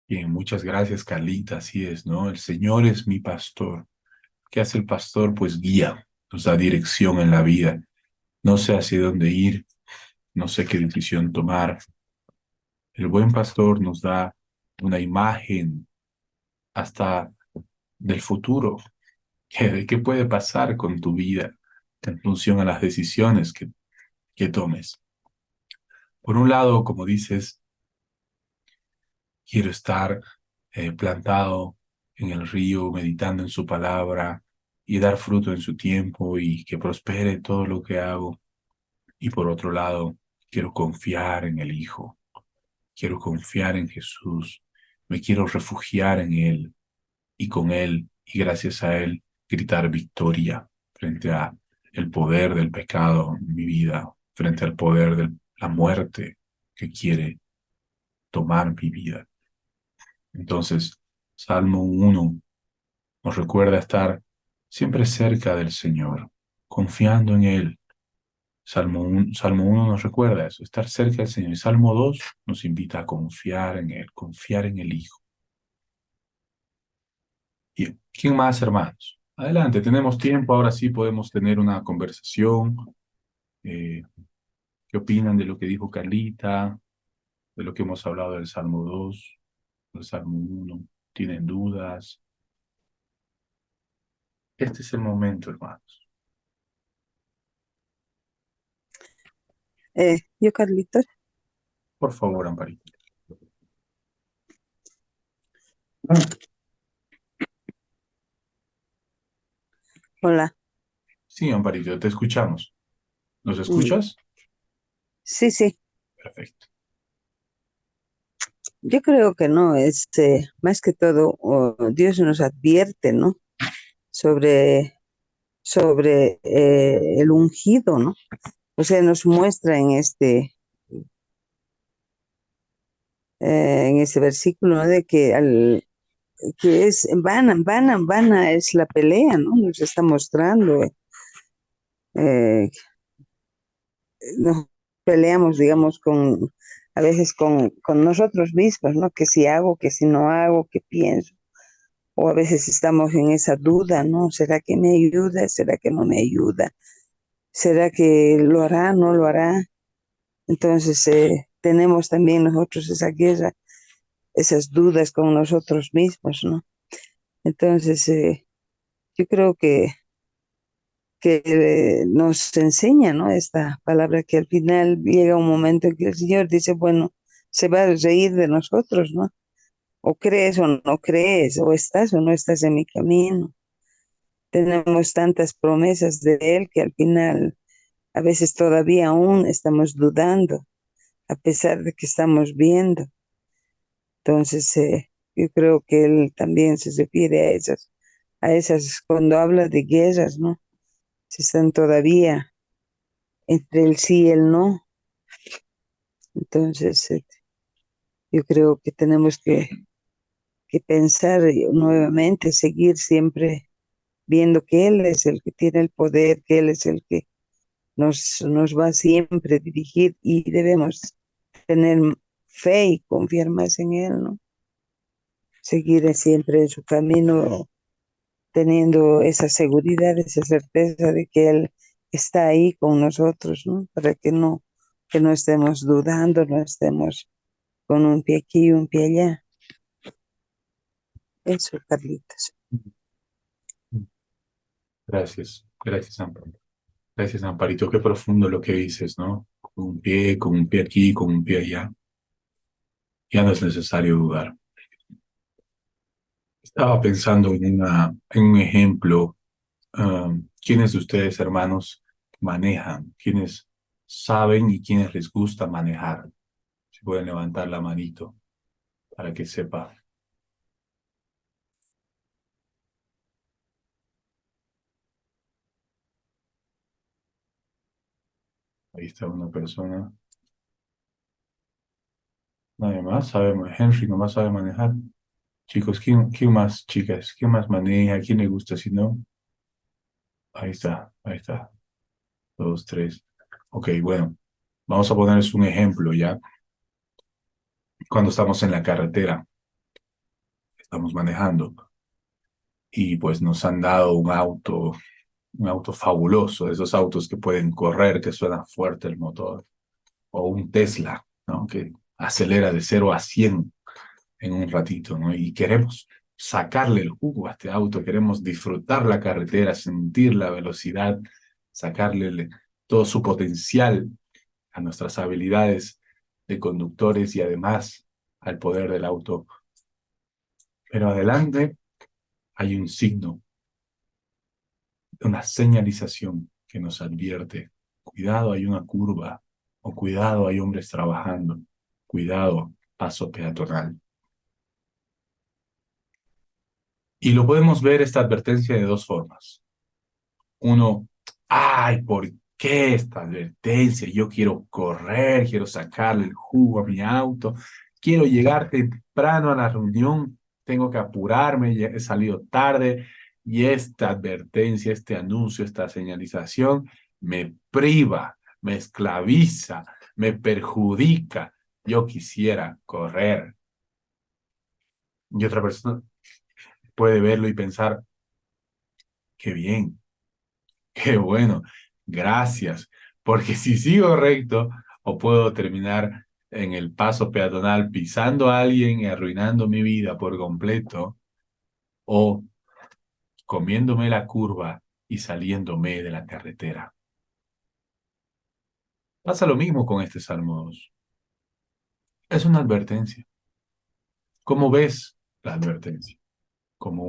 Bien, muchas gracias, Carlita. Así es, ¿no? El Señor es mi pastor. ¿Qué hace el pastor? Pues guía, nos da dirección en la vida. No sé hacia dónde ir, no sé qué decisión tomar, El buen pastor nos da una imagen hasta del futuro, de qué puede pasar con tu vida en función a las decisiones que tomes. Por un lado, como dices, quiero estar plantado en el río, meditando en su palabra y dar fruto en su tiempo y que prospere todo lo que hago. Y por otro lado, quiero confiar en el Hijo, quiero confiar en Jesús, me quiero refugiar en Él y con Él y gracias a Él gritar victoria frente a el poder del pecado en mi vida, frente al poder de la muerte que quiere tomar mi vida. Entonces, Salmo 1 nos recuerda estar siempre cerca del Señor, confiando en Él. Salmo 1 nos recuerda eso, estar cerca del Señor. Y Salmo 2 nos invita a confiar en Él, confiar en el Hijo. Bien, ¿quién más, hermanos? Adelante, tenemos tiempo, ahora sí podemos tener una conversación. Eh, ¿Qué opinan de lo que dijo Carlita? De lo que hemos hablado del Salmo 2, del Salmo 1. ¿Tienen dudas? Este es el momento, hermanos. Yo, Carlitos, Por favor, Amparito. hola. Sí, Amparito, te escuchamos. ¿Nos Mm, escuchas? Sí, sí, Perfecto. yo creo que no, más que todo, Dios nos advierte, ¿no? Sobre, sobre el ungido, ¿no? O sea, nos muestra en este versículo, ¿no? De que que es vana es la pelea, ¿no? Nos está mostrando, eh, nos peleamos, digamos, a veces con nosotros mismos, ¿no? Que si hago, que si no hago, que pienso. O a veces estamos en esa duda, ¿no? ¿Será que me ayuda? ¿Será que no me ayuda? ¿Será que lo hará? ¿No lo hará? Entonces, tenemos también nosotros esa guerra, esas dudas con nosotros mismos, ¿no? Entonces, yo creo que nos enseña, ¿no? Esta palabra que al final llega un momento en que el Señor dice, bueno, se va a reír de nosotros, ¿no? O crees o no crees, o no estás en mi camino. Tenemos tantas promesas de Él que al final a veces todavía aún estamos dudando, a pesar de que estamos viendo. Entonces, yo creo que Él también se refiere a esas, cuando habla de guerras, ¿no? Si están todavía entre el sí y el no. Entonces, yo creo que tenemos que pensar nuevamente, seguir siempre viendo que Él es el que tiene el poder, que Él es el que nos va siempre a dirigir y debemos tener fe y confiar más en Él, ¿no? Seguir siempre en su camino, teniendo esa seguridad, esa certeza de que Él está ahí con nosotros, ¿no? Para que no estemos dudando, no estemos con un pie aquí y un pie allá. Eso, Carlitos. Gracias, gracias, Amparito. Gracias, Amparito. Qué profundo lo que dices, ¿no? Con un pie aquí, con un pie allá. Ya no es necesario dudar. Estaba pensando en un ejemplo. ¿Quiénes de ustedes, hermanos, manejan? ¿Quiénes saben y quiénes les gusta manejar? Si pueden levantar la manito para que sepa. Ahí está una persona. Nadie más sabe. Henry nomás sabe manejar. Chicos, ¿quién más, chicas? ¿Quién más maneja? ¿Quién le gusta? Si no, ahí está, ahí está. Dos, tres. Ok, bueno, vamos a ponerles un ejemplo ya. Cuando estamos en la carretera, estamos manejando y pues nos han dado un auto fabuloso, esos autos que pueden correr, que suena fuerte el motor, o un Tesla, ¿no? Que acelera de 0 a 100 en un ratito, ¿no? Y queremos sacarle el jugo a este auto, queremos disfrutar la carretera, sentir la velocidad, sacarle todo su potencial a nuestras habilidades de conductores y además al poder del auto. Pero adelante hay un signo, una señalización que nos advierte: cuidado, hay una curva, o cuidado, hay hombres trabajando, cuidado, paso peatonal. Y lo podemos ver esta advertencia de dos formas. Uno, ay, ¿por qué esta advertencia? Yo quiero correr, quiero sacarle el jugo a mi auto, quiero llegar temprano a la reunión, tengo que apurarme, ya he salido tarde y esta advertencia, este anuncio, esta señalización me priva, me esclaviza, me perjudica. Yo quisiera correr. Y otra persona puede verlo y pensar, qué bien. Qué bueno, gracias, porque si sigo recto o puedo terminar en el paso peatonal pisando a alguien y arruinando mi vida por completo, o comiéndome la curva y saliéndome de la carretera. Pasa lo mismo con este Salmo 2. Es una advertencia. ¿Cómo ves la advertencia? Como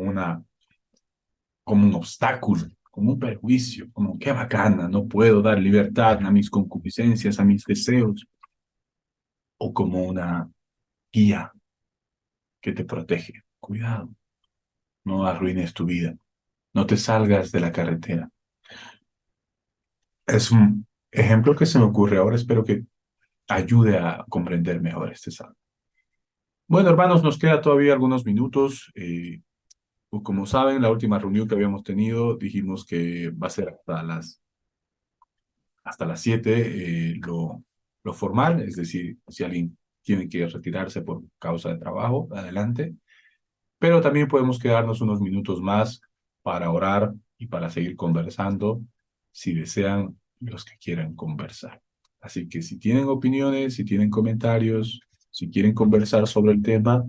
como un obstáculo, como un perjuicio, como qué bacana, no puedo dar libertad a mis concupiscencias, a mis deseos, o como una guía que te protege. Cuidado, no arruines tu vida, no te salgas de la carretera. Es un ejemplo que se me ocurre ahora, espero que ayude a comprender mejor este salmo. Bueno, hermanos, nos queda todavía algunos minutos. Pues como saben, la última reunión que habíamos tenido, dijimos que va a ser hasta las 7 lo formal, es decir, si alguien tiene que retirarse por causa de trabajo, adelante. Pero también podemos quedarnos unos minutos más para orar y para seguir conversando, si desean los que quieran conversar. Así que si tienen opiniones, si tienen comentarios, si quieren conversar sobre el tema,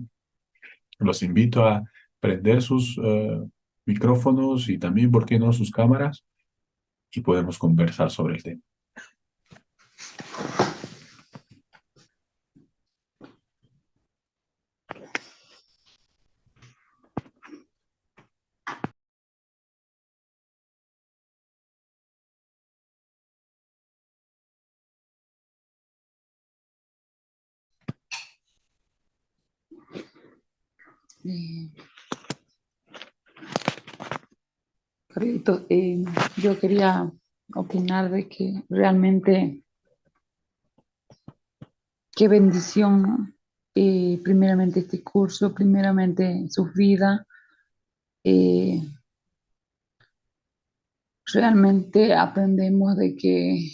los invito a prender sus micrófonos y también, ¿por qué no?, sus cámaras, y podemos conversar sobre el tema. Eh, Carlito, yo quería opinar de que realmente qué bendición, ¿no? Primeramente este curso, primeramente sus vidas. eh, Realmente aprendemos de que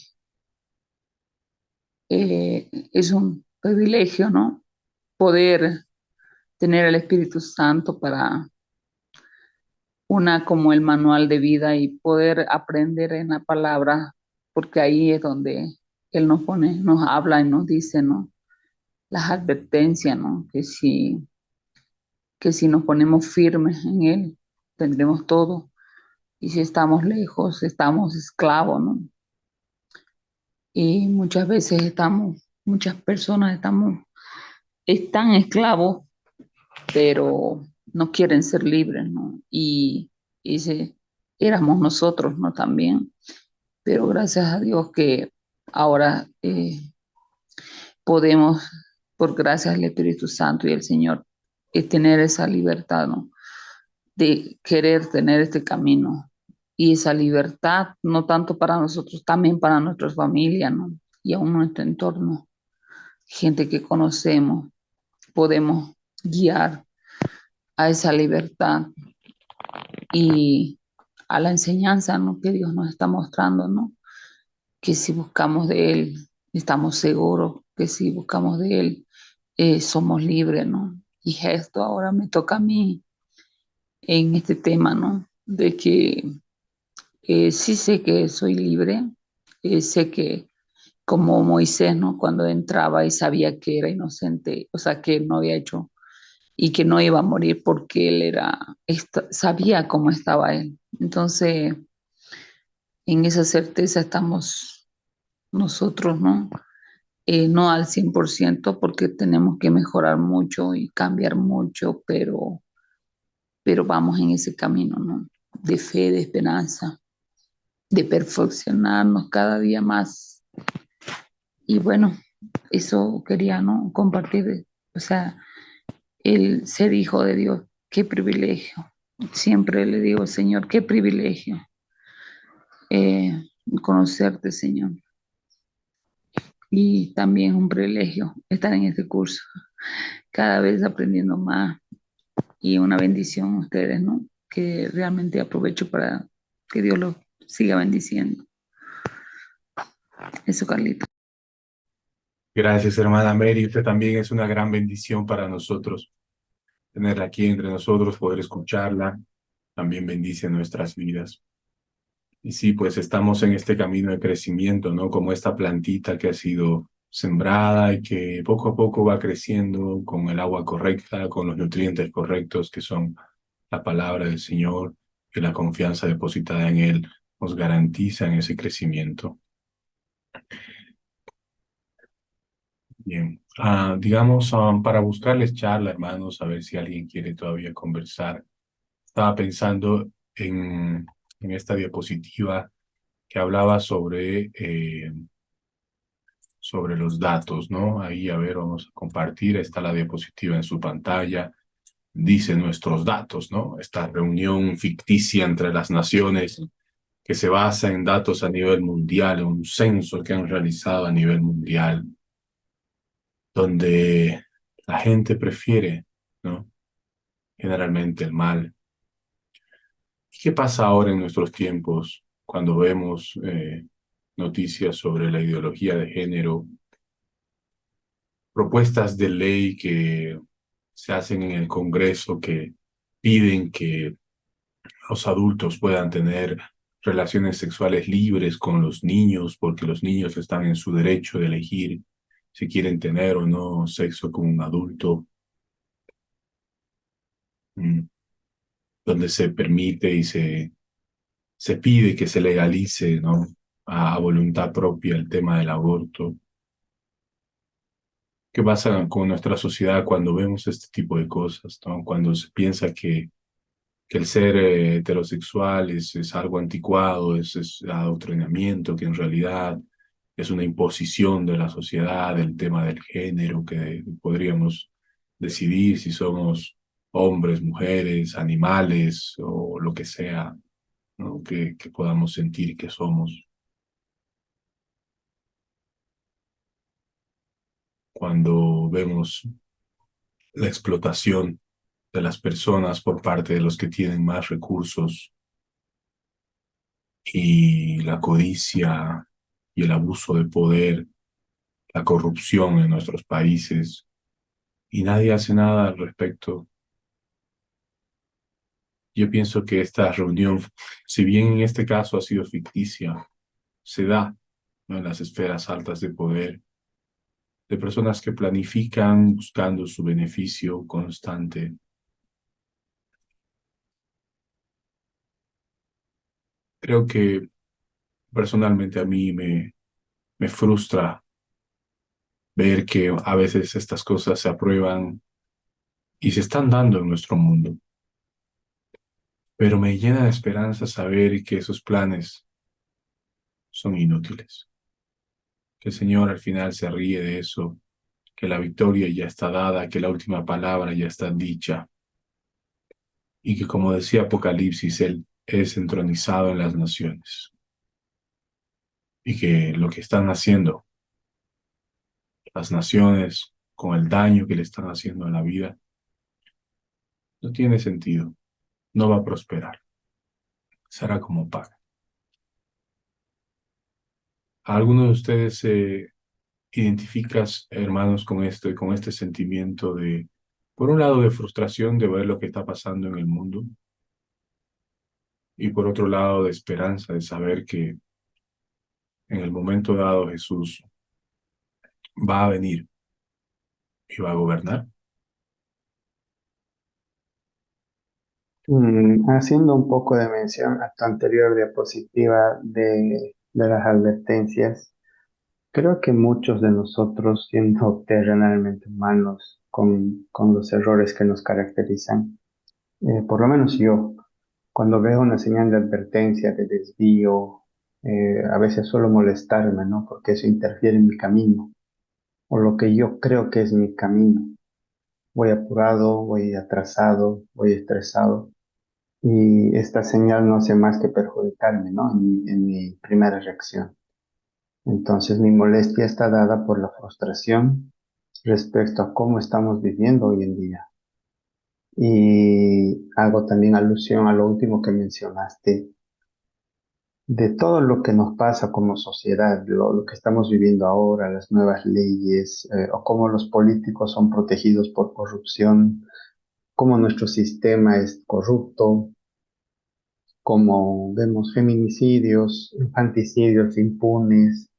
es un privilegio, ¿no? Poder tener el Espíritu Santo para una como el manual de vida y poder aprender en la palabra, porque ahí es donde Él nos pone, nos habla y nos dice, ¿no? Las advertencias, ¿no? Que si nos ponemos firmes en Él, tendremos todo. Y si estamos lejos, estamos esclavos, ¿no? Y muchas veces muchas personas están esclavos, pero no quieren ser libres, ¿no? Y éramos nosotros, ¿no? También, pero gracias a Dios que ahora podemos, por gracias al Espíritu Santo y el Señor, tener esa libertad, ¿no? De querer tener este camino y esa libertad, no tanto para nosotros, también para nuestra familia, ¿no? Y aún nuestro entorno, gente que conocemos, podemos guiar a esa libertad y a la enseñanza, ¿no? Que Dios nos está mostrando, ¿no? Que si buscamos de Él, estamos seguros, que si buscamos de Él, somos libres, ¿no? Y esto ahora me toca a mí en este tema, ¿no? De que sí sé que soy libre, sé que como Moisés, ¿no? Cuando entraba y sabía que era inocente, o sea, que él no había hecho y que no iba a morir porque él sabía cómo estaba él. Entonces, en esa certeza estamos nosotros, ¿no? No al 100% porque tenemos que mejorar mucho y cambiar mucho, pero vamos en ese camino, ¿no? De fe, de esperanza, de perfeccionarnos cada día más. Y bueno, eso quería, ¿no? Compartir, o sea, el ser hijo de Dios, qué privilegio. Siempre le digo, Señor, qué privilegio eh, conocerte, Señor. Y también un privilegio estar en este curso, cada vez aprendiendo más y una bendición a ustedes, ¿no? Que realmente aprovecho para que Dios los siga bendiciendo. Eso, Carlita. Gracias, hermana Mary. Usted también es una gran bendición para nosotros. Tenerla aquí entre nosotros, poder escucharla, también bendice nuestras vidas. Y sí, pues estamos en este camino de crecimiento, ¿no? Como esta plantita que ha sido sembrada y que poco a poco va creciendo con el agua correcta, con los nutrientes correctos que son la palabra del Señor y la confianza depositada en Él nos garantizan ese crecimiento. Bien, digamos, para buscarles charla, hermanos, a ver si alguien quiere todavía conversar. Estaba pensando en esta diapositiva que hablaba sobre los datos, ¿no? Ahí, a ver, vamos a compartir. Está la diapositiva en su pantalla. Dice nuestros datos, ¿no? Esta reunión ficticia entre las naciones que se basa en datos a nivel mundial, en un censo que han realizado a nivel mundial, donde la gente prefiere, ¿no? Generalmente el mal. ¿Y qué pasa ahora en nuestros tiempos cuando vemos noticias sobre la ideología de género, propuestas de ley que se hacen en el Congreso que piden que los adultos puedan tener relaciones sexuales libres con los niños, porque los niños están en su derecho de elegir si quieren tener o no sexo con un adulto, donde se permite y se pide que se legalice, ¿no? A voluntad propia el tema del aborto. ¿Qué pasa con nuestra sociedad cuando vemos este tipo de cosas, ¿no? Cuando se piensa que el ser heterosexual es algo anticuado, es adoctrinamiento, que en realidad es una imposición de la sociedad, el tema del género, que podríamos decidir si somos hombres, mujeres, animales o lo que sea, ¿no? Que podamos sentir que somos. Cuando vemos la explotación de las personas por parte de los que tienen más recursos y la codicia y el abuso de poder, la corrupción en nuestros países, y nadie hace nada al respecto. Yo pienso que esta reunión, si bien en este caso ha sido ficticia, se da, ¿no?, en las esferas altas de poder, de personas que planifican buscando su beneficio constante. Creo que personalmente a mí me frustra ver que a veces estas cosas se aprueban y se están dando en nuestro mundo. Pero me llena de esperanza saber que esos planes son inútiles, que el Señor al final se ríe de eso, que la victoria ya está dada, que la última palabra ya está dicha, y que, como decía Apocalipsis, Él es entronizado en las naciones, y que lo que están haciendo las naciones con el daño que le están haciendo a la vida no tiene sentido, no va a prosperar, será como paga. ¿A alguno de ustedes se identificas, hermanos, con esto y con este sentimiento de, por un lado, de frustración de ver lo que está pasando en el mundo, y por otro lado, de esperanza de saber que en el momento dado Jesús va a venir y va a gobernar. Haciendo un poco de mención a tu anterior diapositiva de las advertencias, creo que muchos de nosotros, siendo terrenalmente humanos, con los errores que nos caracterizan, por lo menos yo, cuando veo una señal de advertencia, de desvío, a veces suelo molestarme, ¿no? Porque eso interfiere en mi camino, o lo que yo creo que es mi camino. Voy apurado, voy atrasado, voy estresado, y esta señal no hace más que perjudicarme, ¿no? En mi primera reacción. Entonces, mi molestia está dada por la frustración respecto a cómo estamos viviendo hoy en día. Y hago también alusión a lo último que mencionaste, de todo lo que nos pasa como sociedad, lo que estamos viviendo ahora, las nuevas leyes, o cómo los políticos son protegidos por corrupción, cómo nuestro sistema es corrupto, cómo vemos feminicidios, infanticidios impunes,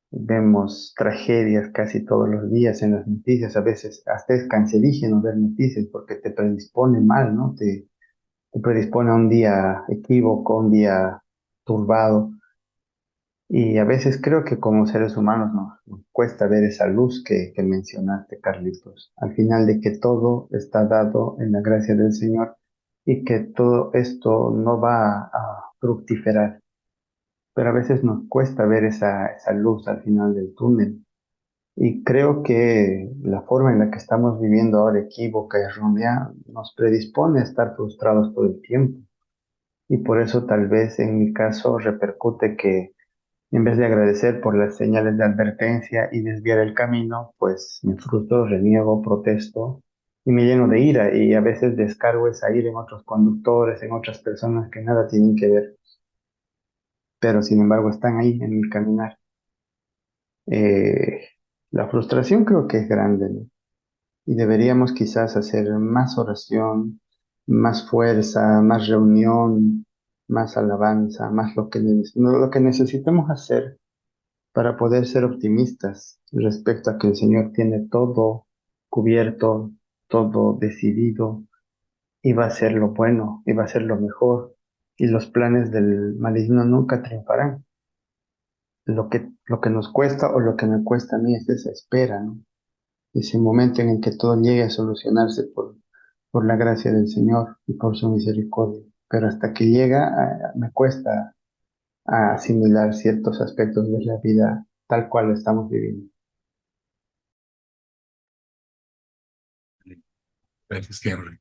vemos tragedias casi todos los días en las noticias, a veces hasta es cancerígeno ver noticias porque te predispone mal, ¿no? Te predispone a un día equívoco, un día turbado. Y a veces creo que como seres humanos nos cuesta ver esa luz que mencionaste, Carlitos. Al final de que todo está dado en la gracia del Señor y que todo esto no va a fructiferar. Pero a veces nos cuesta ver esa luz al final del túnel. Y creo que la forma en la que estamos viviendo ahora, equívoca y errónea, nos predispone a estar frustrados todo el tiempo. Y por eso tal vez en mi caso repercute que en vez de agradecer por las señales de advertencia y desviar el camino, pues me frustro, reniego, protesto y me lleno de ira y a veces descargo esa ira en otros conductores, en otras personas que nada tienen que ver, pero sin embargo están ahí en mi caminar. Eh, la frustración creo que es grande, ¿no? Y deberíamos quizás hacer más oración, más fuerza, más reunión, más alabanza, más lo que necesitamos hacer para poder ser optimistas respecto a que el Señor tiene todo cubierto, todo decidido, y va a ser lo bueno, y va a ser lo mejor, y los planes del maligno nunca triunfarán. Lo que nos cuesta o lo que me cuesta a mí es esa espera, ¿no? Ese momento en el que todo llegue a solucionarse por la gracia del Señor y por su misericordia. Pero hasta que llega, me cuesta asimilar ciertos aspectos de la vida tal cual lo estamos viviendo. Gracias, Henry.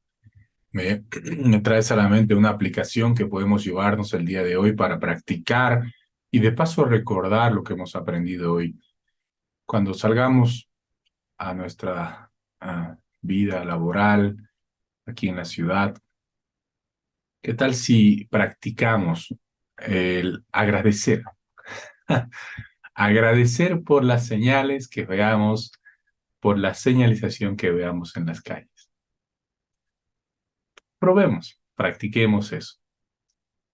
Me traes a la mente una aplicación que podemos llevarnos el día de hoy para practicar y de paso recordar lo que hemos aprendido hoy. Cuando salgamos a nuestra vida laboral aquí en la ciudad, ¿qué tal si practicamos el agradecer? Agradecer por las señales que veamos, por la señalización que veamos en las calles. Probemos, practiquemos eso.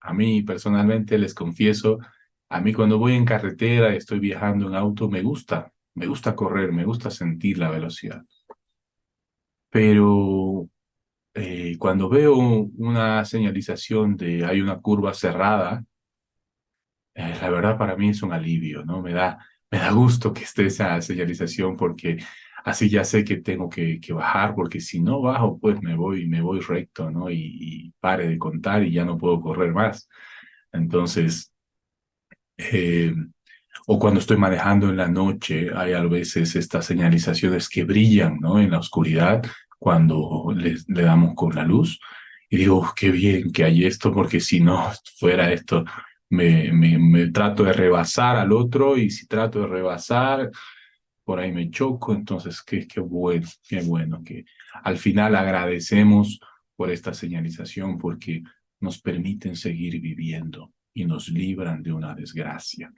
A mí personalmente les confieso, a mí cuando voy en carretera, estoy viajando en auto, me gusta correr, me gusta sentir la velocidad. Pero cuando veo una señalización de hay una curva cerrada, la verdad para mí es un alivio, ¿no? Me da gusto que esté esa señalización porque así ya sé que tengo que bajar, porque si no bajo, pues me voy recto, ¿no? Y pare de contar y ya no puedo correr más. Entonces, eh, o cuando estoy manejando en la noche, hay a veces estas señalizaciones que brillan, ¿no? En la oscuridad, cuando le damos con la luz. Y digo, qué bien que hay esto, porque si no fuera esto, me trato de rebasar al otro, y si trato de rebasar, por ahí me choco. Entonces, qué bueno que al final agradecemos por esta señalización, porque nos permiten seguir viviendo y nos libran de una desgracia.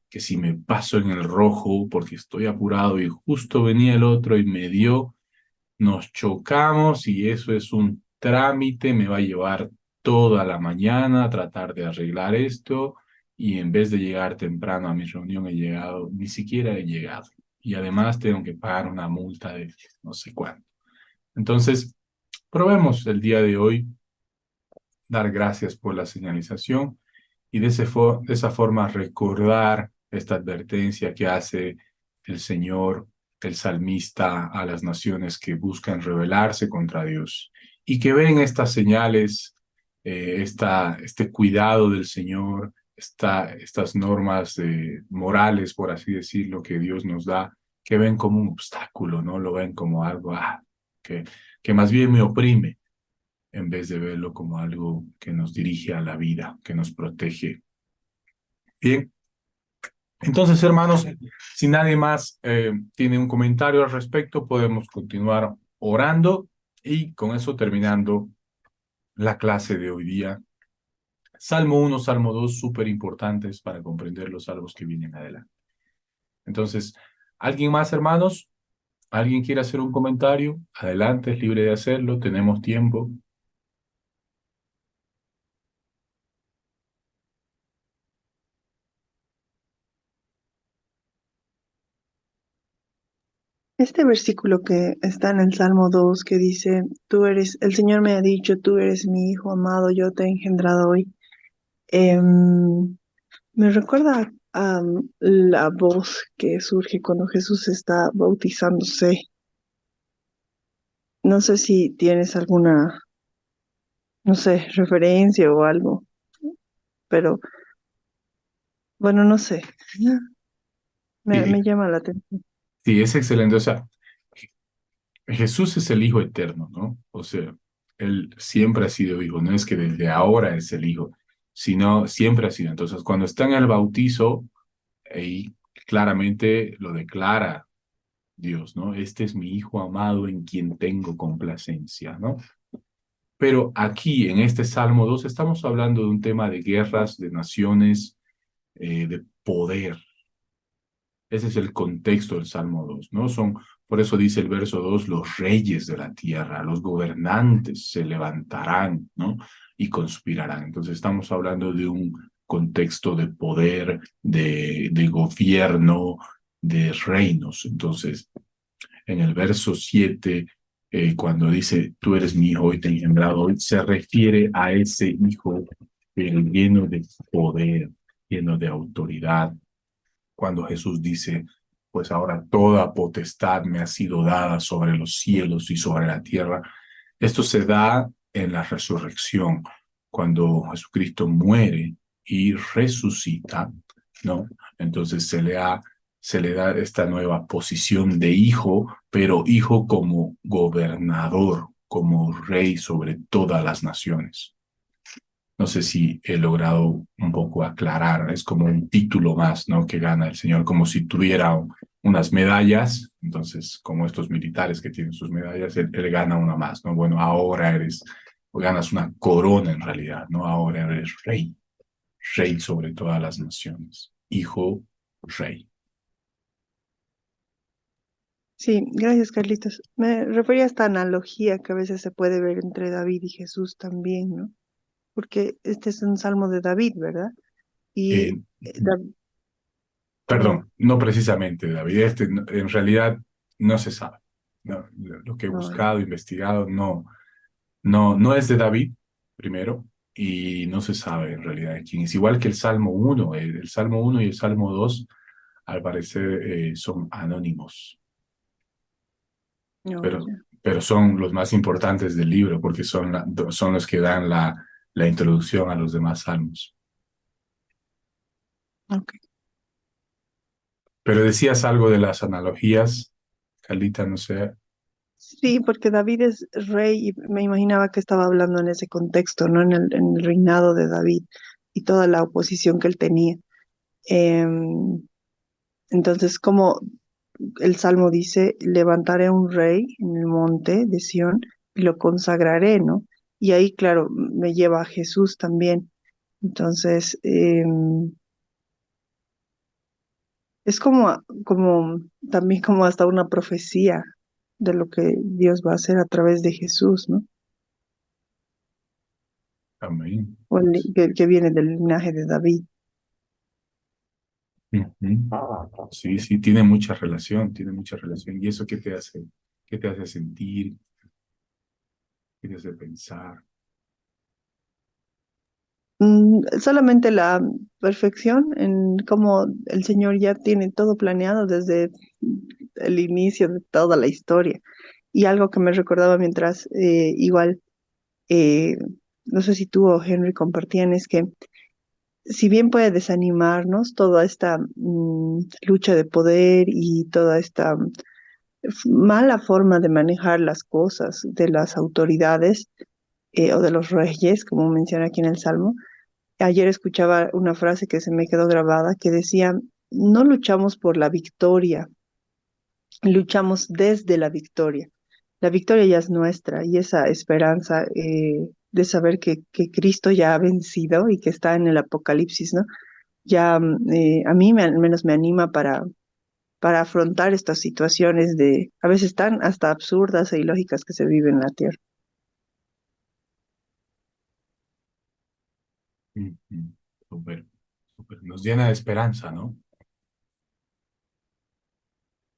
Que si me paso en el rojo porque estoy apurado y justo venía el otro y me dio, nos chocamos y eso es un trámite, me va a llevar toda la mañana a tratar de arreglar esto, y en vez de llegar temprano a mi reunión he llegado, ni siquiera he llegado. y además tengo que pagar una multa de no sé cuánto. Entonces, probemos el día de hoy dar gracias por la señalización y de esa forma recordar esta advertencia que hace el Señor, el salmista, a las naciones que buscan rebelarse contra Dios y que ven estas señales, este cuidado del Señor, estas normas morales, por así decirlo, que Dios nos da, que ven como un obstáculo, ¿no? Lo ven como algo que, que más bien me oprime en vez de verlo como algo que nos dirige a la vida, que nos protege. Bien, entonces, hermanos, si nadie más tiene un comentario al respecto, podemos continuar orando y con eso terminando la clase de hoy día. Salmo 1, Salmo 2, súper importantes para comprender los salmos que vienen adelante. Entonces, ¿alguien más, hermanos? ¿Alguien quiere hacer un comentario? Adelante, es libre de hacerlo, tenemos tiempo. Este versículo que está en el Salmo 2 que dice, el Señor me ha dicho, tú eres mi hijo amado, yo te he engendrado hoy. Me recuerda a la voz que surge cuando Jesús está bautizándose. No sé si tienes alguna, no sé, referencia o algo, pero bueno, no sé. Me Sí, llama la atención. sí, es excelente. O sea, Jesús es el Hijo eterno, ¿no? O sea, Él siempre ha sido Hijo, no es que desde ahora es el Hijo, sino siempre ha sido. Entonces, cuando está en el bautizo, ahí claramente lo declara Dios, ¿no? Este es mi Hijo amado en quien tengo complacencia, ¿no? Pero aquí, en este Salmo 2 estamos hablando de un tema de guerras, de naciones, de poder. Ese es el contexto del Salmo 2, ¿no? Por eso dice el verso 2, los reyes de la tierra, los gobernantes se levantarán, ¿no? Y conspirarán. Entonces estamos hablando de un contexto de poder, de gobierno, de reinos. Entonces, en el verso 7, cuando dice, tú eres mi hijo, hoy te he engendrado, hoy se refiere a ese hijo lleno de poder, lleno de autoridad, cuando Jesús dice, pues ahora toda potestad me ha sido dada sobre los cielos y sobre la tierra. Esto se da en la resurrección, cuando Jesucristo muere y resucita, ¿no? Entonces se le da esta nueva posición de hijo, pero hijo como gobernador, como rey sobre todas las naciones. No sé si he logrado un poco aclarar, es como un título más, ¿no? Que gana el Señor, como si tuviera unas medallas, entonces, como estos militares que tienen sus medallas, él gana una más, ¿no? Bueno, ahora o ganas una corona en realidad, ¿no? Ahora eres rey, rey sobre todas las naciones, hijo, rey. Sí, gracias, Carlitos. Me refería a esta analogía que a veces se puede ver entre David y Jesús también, ¿no? Porque este es un salmo de David, ¿verdad? Y Eh, ¿cómo? Perdón, no precisamente, David, en realidad no se sabe. No, lo que he No, buscado, investigado, no es de David, primero, y no se sabe en realidad de quién es. Igual que el Salmo 1, el Salmo 1 y el Salmo 2, al parecer son anónimos, no, pero, ya. pero son los más importantes del libro porque son los que dan la introducción a los demás salmos. Ok. Pero decías algo de las analogías, Carlita, no sé. Sí, porque David es rey y me imaginaba que estaba hablando en ese contexto, ¿no? En el reinado de David y toda la oposición que él tenía. Em, entonces, como el Salmo dice, levantaré un rey en el monte de Sión y lo consagraré, ¿no? Y ahí, claro, me lleva a Jesús también. Entonces, es como también como hasta una profecía de lo que Dios va a hacer a través de Jesús, ¿no? Amén. Que viene del linaje de David. Ujú. Sí, sí, tiene mucha relación, tiene mucha relación. ¿Y eso qué te hace? ¿Qué te hace sentir? ¿Qué te hace pensar? Solamente la perfección en cómo el Señor ya tiene todo planeado desde el inicio de toda la historia. Y algo que me recordaba mientras igual, eh, no sé si tú o Henry compartían, es que si bien puede desanimarnos toda esta lucha de poder y toda esta mala forma de manejar las cosas de las autoridades o de los reyes, como menciona aquí en el Salmo. Ayer escuchaba una frase que se me quedó grabada que decía, no luchamos por la victoria, luchamos desde la victoria. La victoria ya es nuestra y esa esperanza de saber que Cristo ya ha vencido y que está en el Apocalipsis, ¿no? Ya a mí al menos me anima para afrontar estas situaciones de a veces tan hasta absurdas e ilógicas que se viven en la tierra. Ujú. Súper, súper. Nos llena de esperanza, ¿no?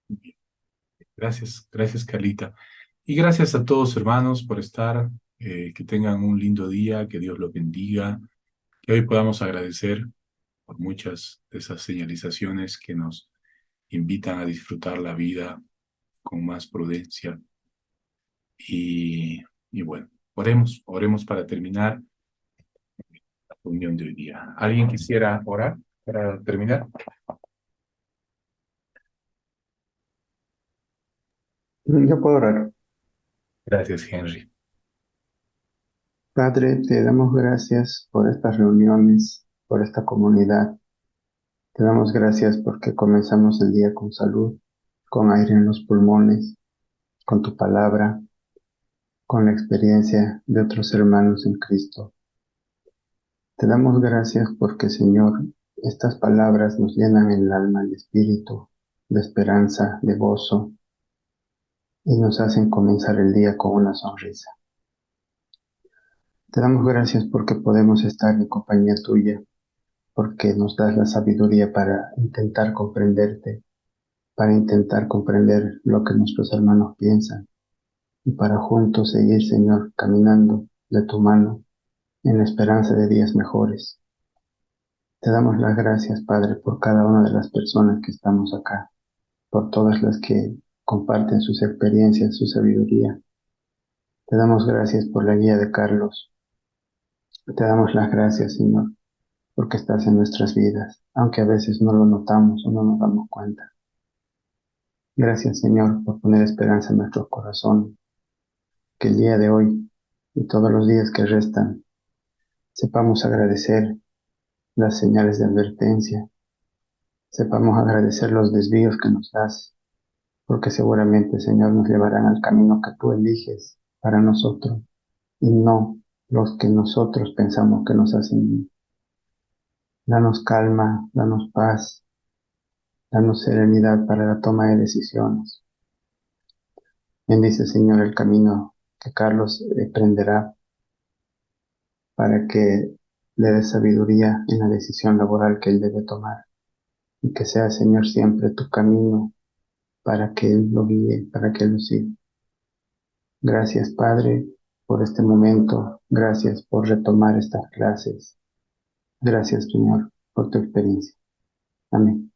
Bien. Gracias, gracias, Carlita. Y gracias a todos, hermanos, por estar. Que tengan un lindo día, que Dios los bendiga, que hoy podamos agradecer por muchas de esas señalizaciones que nos invitan a disfrutar la vida con más prudencia. Y bueno, oremos para terminar la reunión de hoy día. ¿Alguien quisiera orar para terminar? Yo puedo orar. Gracias, Henry. Padre, te damos gracias por estas reuniones, por esta comunidad. Te damos gracias porque comenzamos el día con salud, con aire en los pulmones, con tu palabra, con la experiencia de otros hermanos en Cristo. Te damos gracias porque, Señor, estas palabras nos llenan el alma, el espíritu, de esperanza, de gozo, y nos hacen comenzar el día con una sonrisa. Te damos gracias porque podemos estar en compañía tuya, porque nos das la sabiduría para intentar comprenderte, para intentar comprender lo que nuestros hermanos piensan, y para juntos seguir, Señor, caminando de tu mano en la esperanza de días mejores. Te damos las gracias, Padre, por cada una de las personas que estamos acá, por todas las que comparten sus experiencias, su sabiduría. Te damos gracias por la guía de Carlos. Te damos las gracias, Señor, porque estás en nuestras vidas, aunque a veces no lo notamos o no nos damos cuenta. Gracias, Señor, por poner esperanza en nuestros corazones, que el día de hoy y todos los días que restan sepamos agradecer las señales de advertencia, sepamos agradecer los desvíos que nos das, porque seguramente, Señor, nos llevarán al camino que tú eliges para nosotros y no los que nosotros pensamos que nos hacen bien. Danos calma, danos paz, danos serenidad para la toma de decisiones. Bendice, Señor, el camino que Carlos emprenderá para que le dé sabiduría en la decisión laboral que él debe tomar y que sea, Señor, siempre tu camino para que él lo guíe, para que él lo siga. Gracias, Padre, por este momento. Gracias por retomar estas clases. Gracias, Señor, por tu experiencia. Amén.